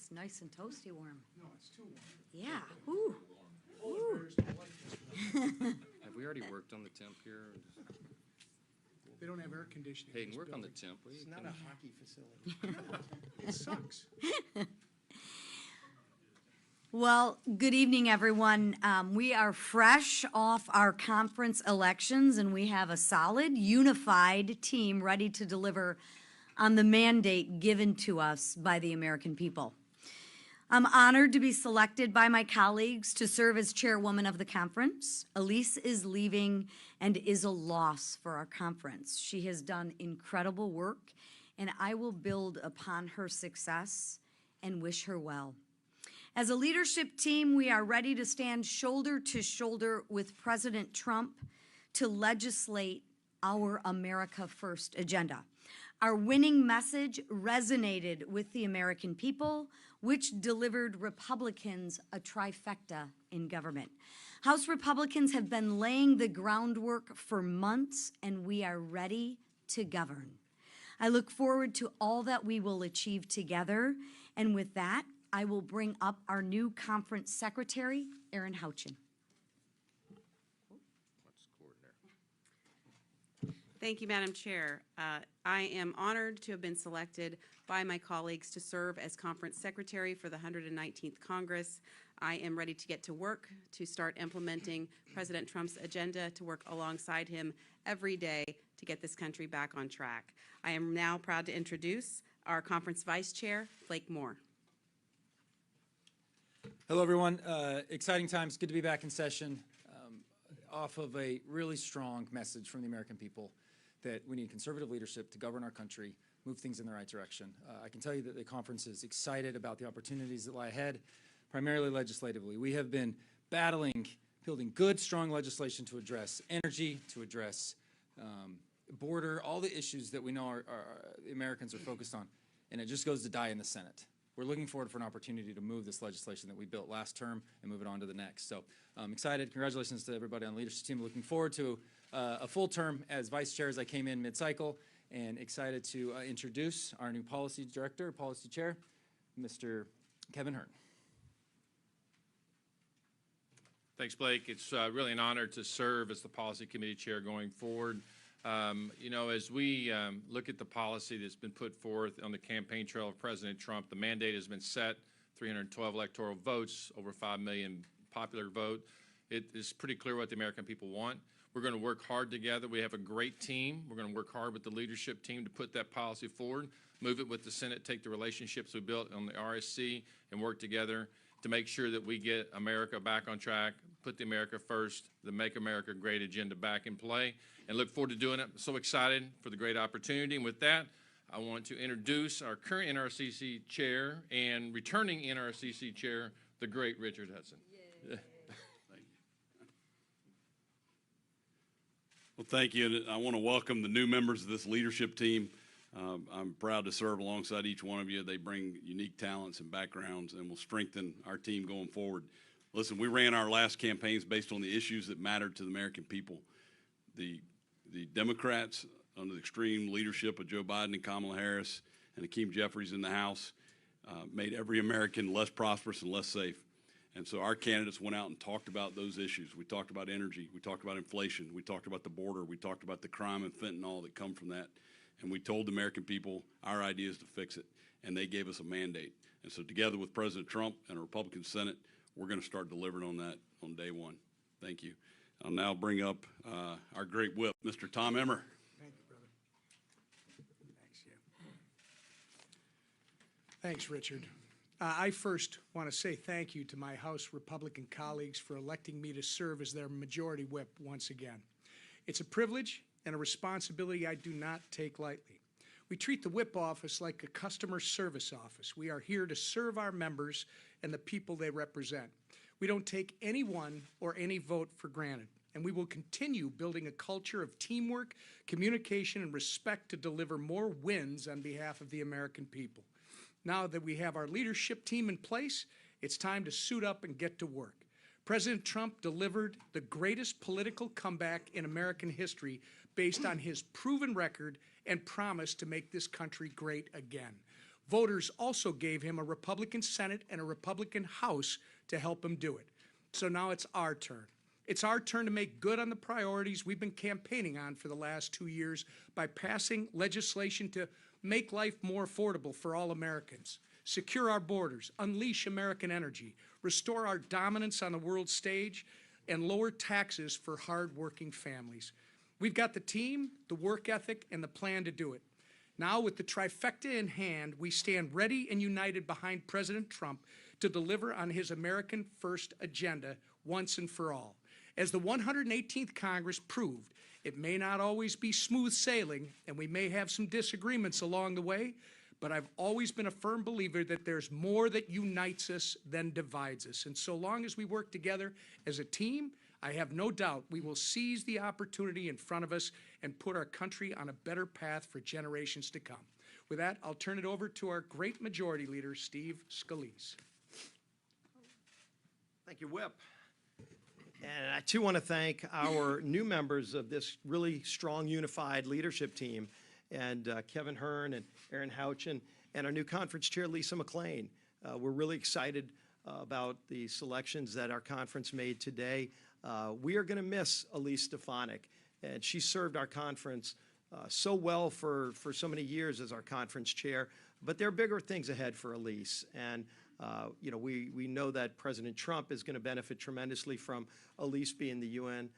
it's nice and toasty warm. No, it's too warm. Yeah. Ooh. Ooh. Have we already worked on the temp here? They don't have air conditioning. Hayden, work on the temp. It's not a hockey facility. It sucks. Well, good evening, everyone. We are fresh off our conference elections, and we have a solid, unified team ready to deliver on the mandate given to us by the American people. I'm honored to be selected by my colleagues to serve as chairwoman of the conference. Elise is leaving and is a loss for our conference. She has done incredible work, and I will build upon her success and wish her well. As a leadership team, we are ready to stand shoulder to shoulder with President Trump to legislate our America First agenda. Our winning message resonated with the American people, which delivered Republicans a trifecta in government. House Republicans have been laying the groundwork for months, and we are ready to govern. I look forward to all that we will achieve together, and with that, I will bring up our new conference secretary, Aaron Houchin. Thank you, Madam Chair. I am honored to have been selected by my colleagues to serve as conference secretary for the 119th Congress. I am ready to get to work to start implementing President Trump's agenda, to work alongside him every day to get this country back on track. I am now proud to introduce our conference vice chair, Flake Moore. Hello, everyone. Exciting times. Good to be back in session off of a really strong message from the American people that we need conservative leadership to govern our country, move things in the right direction. I can tell you that the conference is excited about the opportunities that lie ahead, primarily legislatively. We have been battling, building good, strong legislation to address energy, to address border, all the issues that we know the Americans are focused on, and it just goes to die in the Senate. We're looking forward for an opportunity to move this legislation that we built last term and move it on to the next. So I'm excited. Congratulations to everybody on the leadership team. Looking forward to a full term as vice chair as I came in mid-cycle, and excited to introduce our new policy director, policy chair, Mr. Kevin Hearn. Thanks, Blake. It's really an honor to serve as the policy committee chair going forward. You know, as we look at the policy that's been put forth on the campaign trail of President Trump, the mandate has been set, 312 electoral votes, over 5 million popular vote. It is pretty clear what the American people want. We're going to work hard together. We have a great team. We're going to work hard with the leadership team to put that policy forward, move it with the Senate, take the relationships we built on the RSC, and work together to make sure that we get America back on track, put the America first, the Make America Great agenda back in play, and look forward to doing it. I'm so excited for the great opportunity. And with that, I want to introduce our current NRCC chair and returning NRCC chair, the great Richard Hudson. Thank you. Well, thank you. And I want to welcome the new members of this leadership team. I'm proud to serve alongside each one of you. They bring unique talents and backgrounds and will strengthen our team going forward. Listen, we ran our last campaigns based on the issues that mattered to the American people. The Democrats, under the extreme leadership of Joe Biden and Kamala Harris and Hakeem Jeffries in the House, made every American less prosperous and less safe. And so our candidates went out and talked about those issues. We talked about energy. We talked about inflation. We talked about the border. We talked about the crime and fentanyl that come from that. And we told the American people our idea is to fix it, and they gave us a mandate. And so together with President Trump and a Republican Senate, we're going to start delivering on that on day one. Thank you. I'll now bring up our great whip, Mr. Tom Emmer. Thank you, brother. Thanks, yeah. Thanks, Richard. I first want to say thank you to my House Republican colleagues for electing me to serve as their majority whip once again. It's a privilege and a responsibility I do not take lightly. We treat the whip office like a customer service office. We are here to serve our members and the people they represent. We don't take anyone or any vote for granted, and we will continue building a culture of teamwork, communication, and respect to deliver more wins on behalf of the American people. Now that we have our leadership team in place, it's time to suit up and get to work. President Trump delivered the greatest political comeback in American history based on his proven record and promise to make this country great again. Voters also gave him a Republican Senate and a Republican House to help him do it. So now it's our turn. It's our turn to make good on the priorities we've been campaigning on for the last 2 years by passing legislation to make life more affordable for all Americans, secure our borders, unleash American energy, restore our dominance on the world stage, and lower taxes for hard-working families. We've got the team, the work ethic, and the plan to do it. Now, with the trifecta in hand, we stand ready and united behind President Trump to deliver on his American First agenda once and for all. As the 118th Congress proved, it may not always be smooth sailing, and we may have some disagreements along the way, but I've always been a firm believer that there's more that unites us than divides us. And so long as we work together as a team, I have no doubt we will seize the opportunity in front of us and put our country on a better path for generations to come. With that, I'll turn it over to our great majority leader, Steve Scalise. Thank you, Whip. And I, too, want to thank our new members of this really strong, unified leadership team, and Kevin Hearn and Aaron Houchin, and our new conference chair, Lisa McLean. We're really excited about the selections that our conference made today. We are going to miss Elise Stefanik, and she served our conference so well for so many years as our conference chair, but there are bigger things ahead for Elise. And you know, we know that President Trump is going to benefit tremendously from Elise being the UN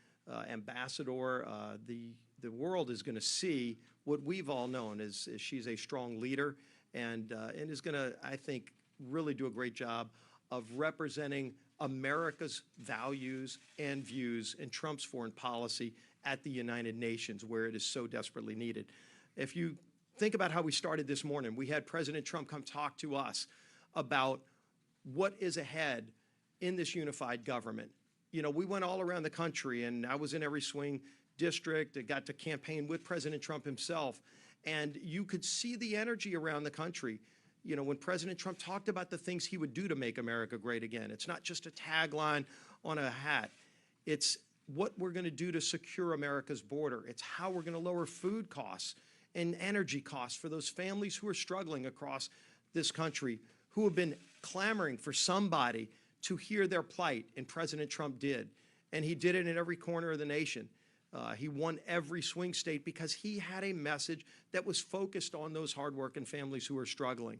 ambassador. The world is going to see what we've all known is she's a strong leader and is going to, I think, really do a great job of representing America's values and views in Trump's foreign policy at the United Nations, where it is so desperately needed. If you think about how we started this morning, we had President Trump come talk to us about what is ahead in this unified government. You know, we went all around the country, and I was in every swing district. I got to campaign with President Trump himself, and you could see the energy around the country. You know, when President Trump talked about the things he would do to make America great again, it's not just a tagline on a hat. It's what we're going to do to secure America's border. It's how we're going to lower food costs and energy costs for those families who are struggling across this country, who have been clamoring for somebody to hear their plight, and President Trump did. And he did it in every corner of the nation. He won every swing state because he had a message that was focused on those hardworking families who are struggling.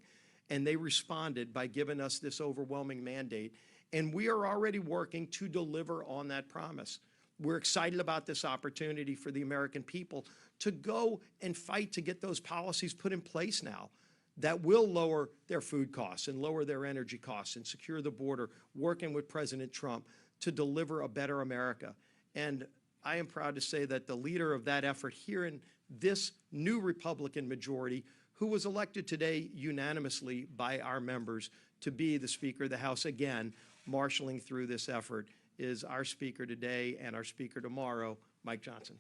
And they responded by giving us this overwhelming mandate. And we are already working to deliver on that promise. We're excited about this opportunity for the American people to go and fight to get those policies put in place now that will lower their food costs and lower their energy costs and secure the border, working with President Trump to deliver a better America. And I am proud to say that the leader of that effort here in this new Republican majority, who was elected today unanimously by our members to be the Speaker of the House again, marshaling through this effort, is our Speaker today and our Speaker tomorrow, Mike Johnson.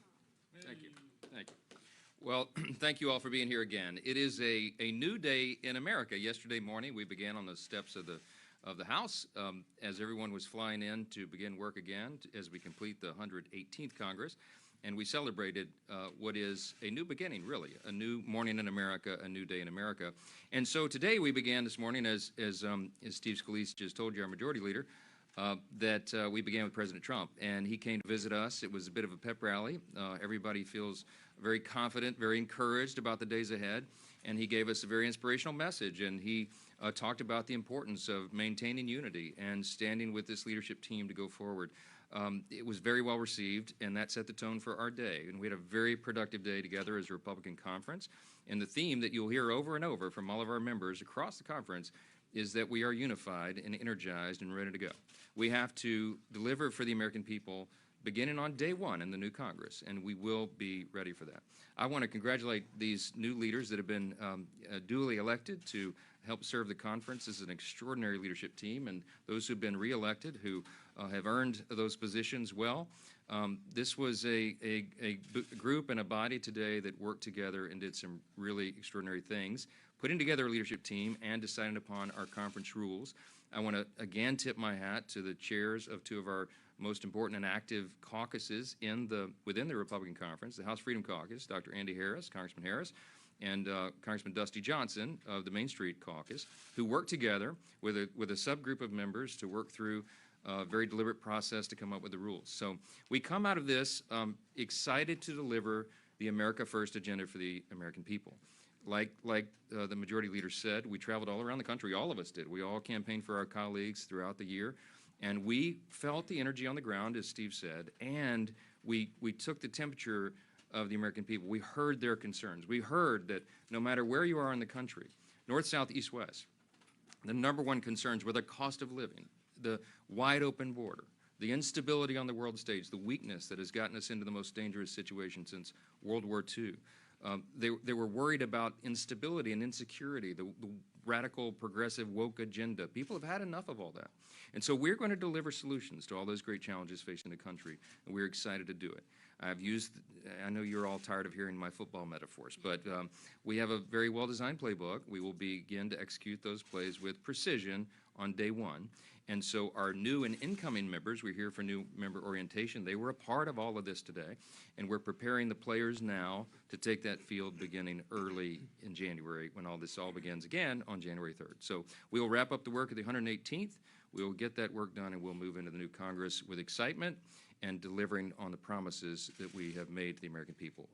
Thank you. Thank you. Well, thank you all for being here again. It is a new day in America. Yesterday morning, we began on the steps of the House as everyone was flying in to begin work again as we complete the 118th Congress. And we celebrated what is a new beginning, really, a new morning in America, a new day in America. And so today we began this morning, as Steve Scalise just told you, our majority leader, that we began with President Trump. And he came to visit us. It was a bit of a pep rally. Everybody feels very confident, very encouraged about the days ahead. And he gave us a very inspirational message. And he talked about the importance of maintaining unity and standing with this leadership team to go forward. It was very well received, and that set the tone for our day. And we had a very productive day together as a Republican conference. And the theme that you'll hear over and over from all of our members across the conference is that we are unified and energized and ready to go. We have to deliver for the American people beginning on day one in the new Congress, and we will be ready for that. I want to congratulate these new leaders that have been duly elected to help serve the conference. This is an extraordinary leadership team, and those who've been reelected who have earned those positions well. This was a group and a body today that worked together and did some really extraordinary things, putting together a leadership team and deciding upon our conference rules. I want to again tip my hat to the chairs of two of our most important and active caucuses within the Republican Conference, the House Freedom Caucus, Dr. Andy Harris, Congressman Harris, and Congressman Dusty Johnson of the Main Street Caucus, who worked together with a subgroup of members to work through a very deliberate process to come up with the rules. So we come out of this excited to deliver the America First agenda for the American people. Like the majority leader said, we traveled all around the country. All of us did. We all campaigned for our colleagues throughout the year. And we felt the energy on the ground, as Steve said, and we took the temperature of the American people. We heard their concerns. We heard that no matter where you are in the country, north, south, east, west, the number one concerns were the cost of living, the wide open border, the instability on the world stage, the weakness that has gotten us into the most dangerous situation since World War II. They were worried about instability and insecurity, the radical, progressive, woke agenda. People have had enough of all that. And so we're going to deliver solutions to all those great challenges facing the country, and we're excited to do it. I know you're all tired of hearing my football metaphors, but we have a very well-designed playbook. We will begin to execute those plays with precision on day one. And so our new and incoming members, we're here for new member orientation. They were a part of all of this today, and we're preparing the players now to take that field beginning early in January when all this all begins again on January 3rd. So we will wrap up the work at the 118th. We will get that work done, and we'll move into the new Congress with excitement and delivering on the promises that we have made to the American people.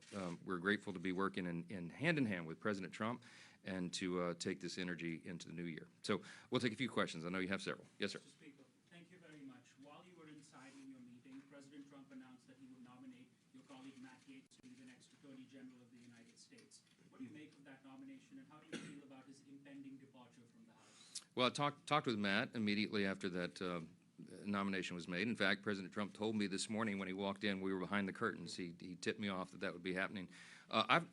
We're grateful to be working in hand with President Trump and to take this energy into the new year. So we'll take a few questions. I know you have several. Yes, sir. Mr. Speaker, thank you very much. While you were inside in your meeting, President Trump announced that he will nominate your colleague Matt Gaetz to be the next Attorney General of the United States. What do you make of that nomination, and how do you feel about his impending departure from the House? Well, I talked with Matt immediately after that nomination was made. In fact, President Trump told me this morning when he walked in, we were behind the curtains. He tipped me off that would be happening.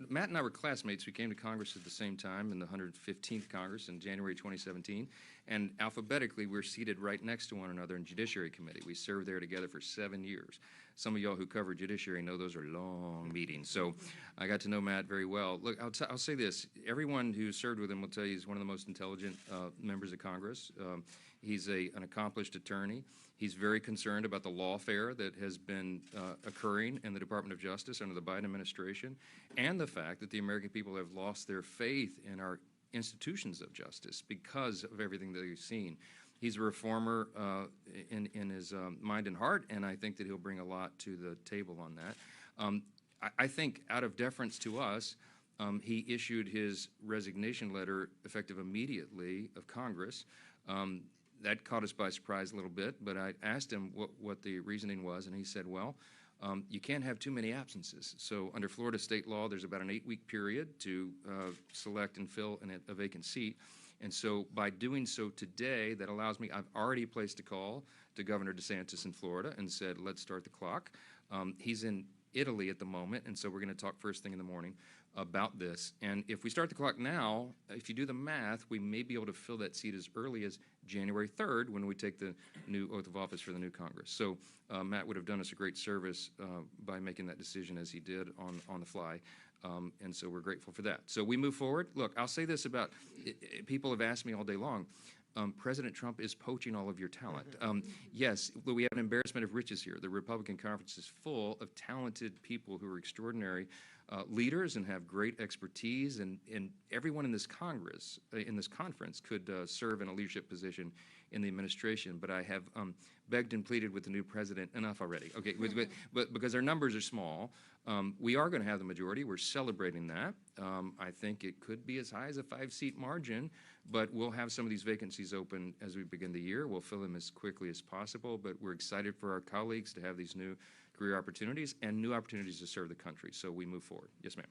Matt and I were classmates. We came to Congress at the same time in the 115th Congress in January 2017, and alphabetically we're seated right next to one another in Judiciary Committee. We served there together for 7 years. Some of y'all who cover Judiciary know those are long meetings, so I got to know Matt very well. Look, I'll say this. Everyone who served with him will tell you he's one of the most intelligent members of Congress. He's an accomplished attorney. He's very concerned about the lawfare that has been occurring in the Department of Justice under the Biden administration, and the fact that the American people have lost their faith in our institutions of justice because of everything that they've seen. He's a reformer in his mind and heart, and I think that he'll bring a lot to the table on that. I think out of deference to us, he issued his resignation letter effective immediately of Congress. That caught us by surprise a little bit, but I asked him what the reasoning was, and he said, well, you can't have too many absences. So under Florida state law, there's about an 8-week period to select and fill a vacant seat. And so by doing so today, that allows me, I've already placed a call to Governor DeSantis in Florida and said, let's start the clock. He's in Italy at the moment, and so we're going to talk first thing in the morning about this. And if we start the clock now, if you do the math, we may be able to fill that seat as early as January 3rd when we take the new oath of office for the new Congress. So Matt would have done us a great service by making that decision as he did on the fly. And so we're grateful for that. So we move forward. Look, I'll say this about, people have asked me all day long, President Trump is poaching all of your talent. Yes, we have an embarrassment of riches here. The Republican conference is full of talented people who are extraordinary leaders and have great expertise, and everyone in this Congress, in this conference, could serve in a leadership position in the administration. But I have begged and pleaded with the new president, enough already. Okay, but because our numbers are small, we are going to have the majority. We're celebrating that. I think it could be as high as a 5-seat margin, but we'll have some of these vacancies open as we begin the year. We'll fill them as quickly as possible, but we're excited for our colleagues to have these new career opportunities and new opportunities to serve the country. So we move forward. Yes, ma'am.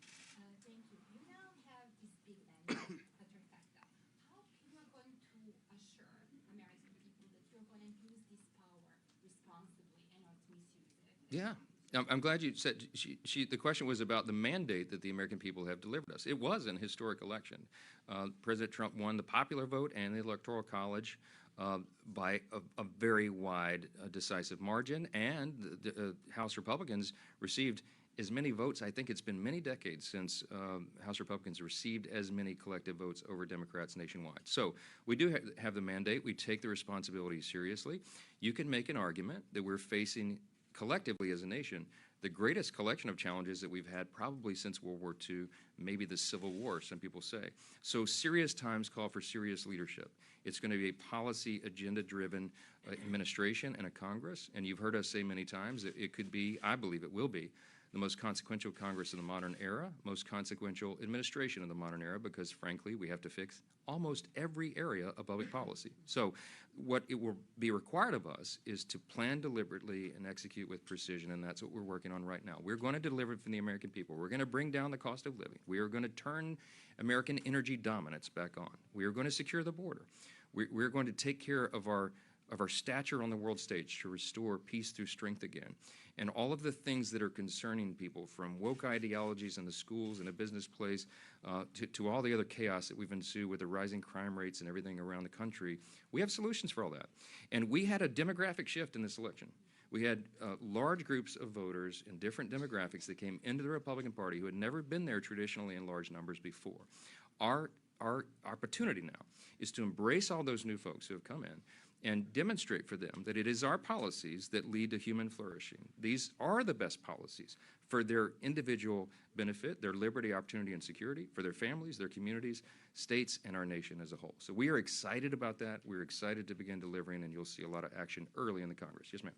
Thank you. You now have this big mandate at your factor. How you are going to assure American people that you're going to use this power responsibly and not misuse it? Yeah. I'm glad you said, the question was about the mandate that the American people have delivered us. It was an historic election. President Trump won the popular vote and the Electoral College by a very wide, decisive margin, and the House Republicans received as many votes. I think it's been many decades since House Republicans received as many collective votes over Democrats nationwide. So we do have the mandate. We take the responsibility seriously. You can make an argument that we're facing collectively as a nation the greatest collection of challenges that we've had probably since World War II, maybe the Civil War, some people say. So serious times call for serious leadership. It's going to be a policy agenda-driven administration and a Congress, and you've heard us say many times that it could be, I believe it will be, the most consequential Congress in the modern era, most consequential administration in the modern era, because frankly, we have to fix almost every area of public policy. So what it will be required of us is to plan deliberately and execute with precision, and that's what we're working on right now. We're going to deliver it from the American people. We're going to bring down the cost of living. We are going to turn American energy dominance back on. We are going to secure the border. We're going to take care of our stature on the world stage to restore peace through strength again. And all of the things that are concerning people, from woke ideologies in the schools and the business place to all the other chaos that we've ensued with the rising crime rates and everything around the country, we have solutions for all that. And we had a demographic shift in this election. We had large groups of voters in different demographics that came into the Republican Party who had never been there traditionally in large numbers before. Our opportunity now is to embrace all those new folks who have come in and demonstrate for them that it is our policies that lead to human flourishing. These are the best policies for their individual benefit, their liberty, opportunity, and security, for their families, their communities, states, and our nation as a whole. So we are excited about that. We're excited to begin delivering, and you'll see a lot of action early in the Congress. Yes, ma'am.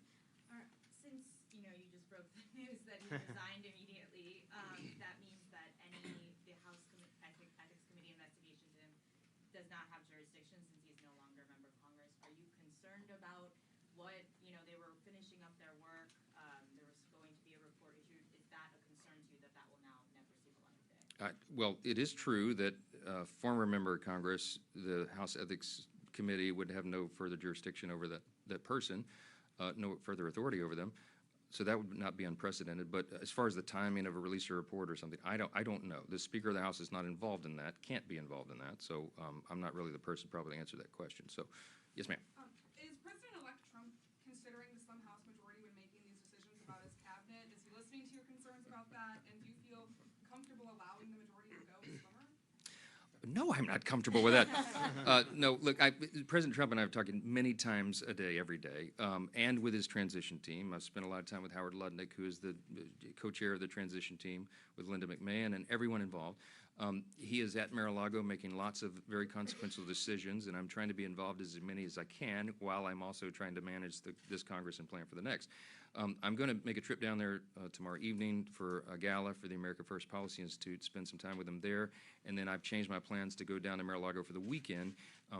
Since, you just broke the news that he resigned immediately, that means that the House Ethics Committee investigation to him does not have jurisdiction since he's no longer a member of Congress. Are you concerned about what, they were finishing up their work, there was going to be a report issued? Is that a concern to you that will now never see the light of day? Well, it is true that former member of Congress, the House Ethics Committee would have no further jurisdiction over that person, no further authority over them. So that would not be unprecedented. But as far as the timing of a release or report or something, I don't know. The Speaker of the House is not involved in that, can't be involved in that. So I'm not really the person probably to answer that question. So, yes, ma'am. Is President-elect Trump considering the slim House majority when making these decisions about his cabinet? Is he listening to your concerns about that? And do you feel comfortable allowing the majority to go slimmer? No, I'm not comfortable with that. No, look, President Trump and I have talked many times a day, every day, and with his transition team. I've spent a lot of time with Howard Lutnick, who is the co-chair of the transition team, with Linda McMahon and everyone involved. He is at Mar-a-Lago making lots of very consequential decisions, and I'm trying to be involved as many as I can while I'm also trying to manage this Congress and plan for the next. I'm going to make a trip down there tomorrow evening for a gala for the America First Policy Institute, spend some time with them there, and then I've changed my plans to go down to Mar-a-Lago for the weekend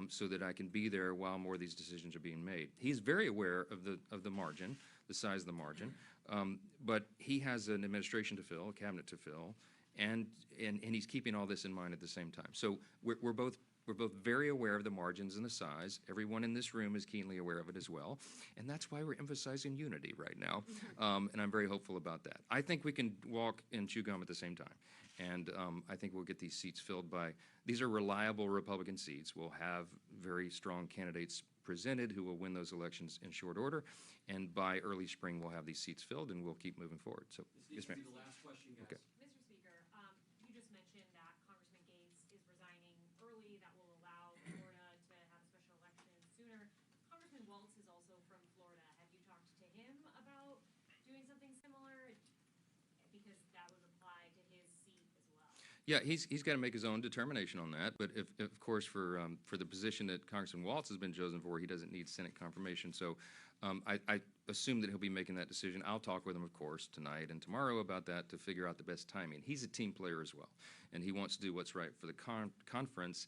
so that I can be there while more of these decisions are being made. He's very aware of the margin, the size of the margin, but he has an administration to fill, a cabinet to fill, and he's keeping all this in mind at the same time. So we're both very aware of the margins and the size. Everyone in this room is keenly aware of it as well. And that's why we're emphasizing unity right now. And I'm very hopeful about that. I think we can walk and chew gum at the same time. And I think we'll get these seats filled by, these are reliable Republican seats. We'll have very strong candidates presented who will win those elections in short order. And by early spring, we'll have these seats filled and we'll keep moving forward. So, yes, ma'am. The last question, guys. Okay. Mr. Speaker, you just mentioned that Congressman Gates is resigning early. That will allow Florida to have a special election sooner. Congressman Waltz is also from Florida. Have you talked to him about doing something similar? Because that would apply to his seat as well. Yeah, he's got to make his own determination on that. But if of course, for the position that Congressman Waltz has been chosen for, he doesn't need Senate confirmation. So I assume that he'll be making that decision. I'll talk with him, of course, tonight and tomorrow about that to figure out the best timing. He's a team player as well, and he wants to do what's right for the conference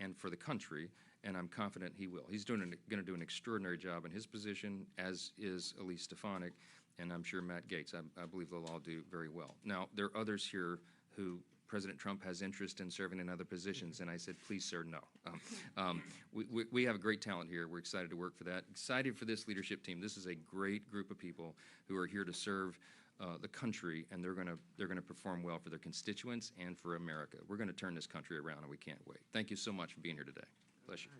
and for the country, and I'm confident he will. He's going to do an extraordinary job in his position, as is Elise Stefanik, and I'm sure Matt Gaetz. I believe they'll all do very well. Now, there are others here who President Trump has interest in serving in other positions, and I said, please, sir, no. We have a great talent here. We're excited to work for that, excited for this leadership team. This is a great group of people who are here to serve the country, and they're going to perform well for their constituents and for America. We're going to turn this country around, and we can't wait. Thank you so much for being here today. Bless you.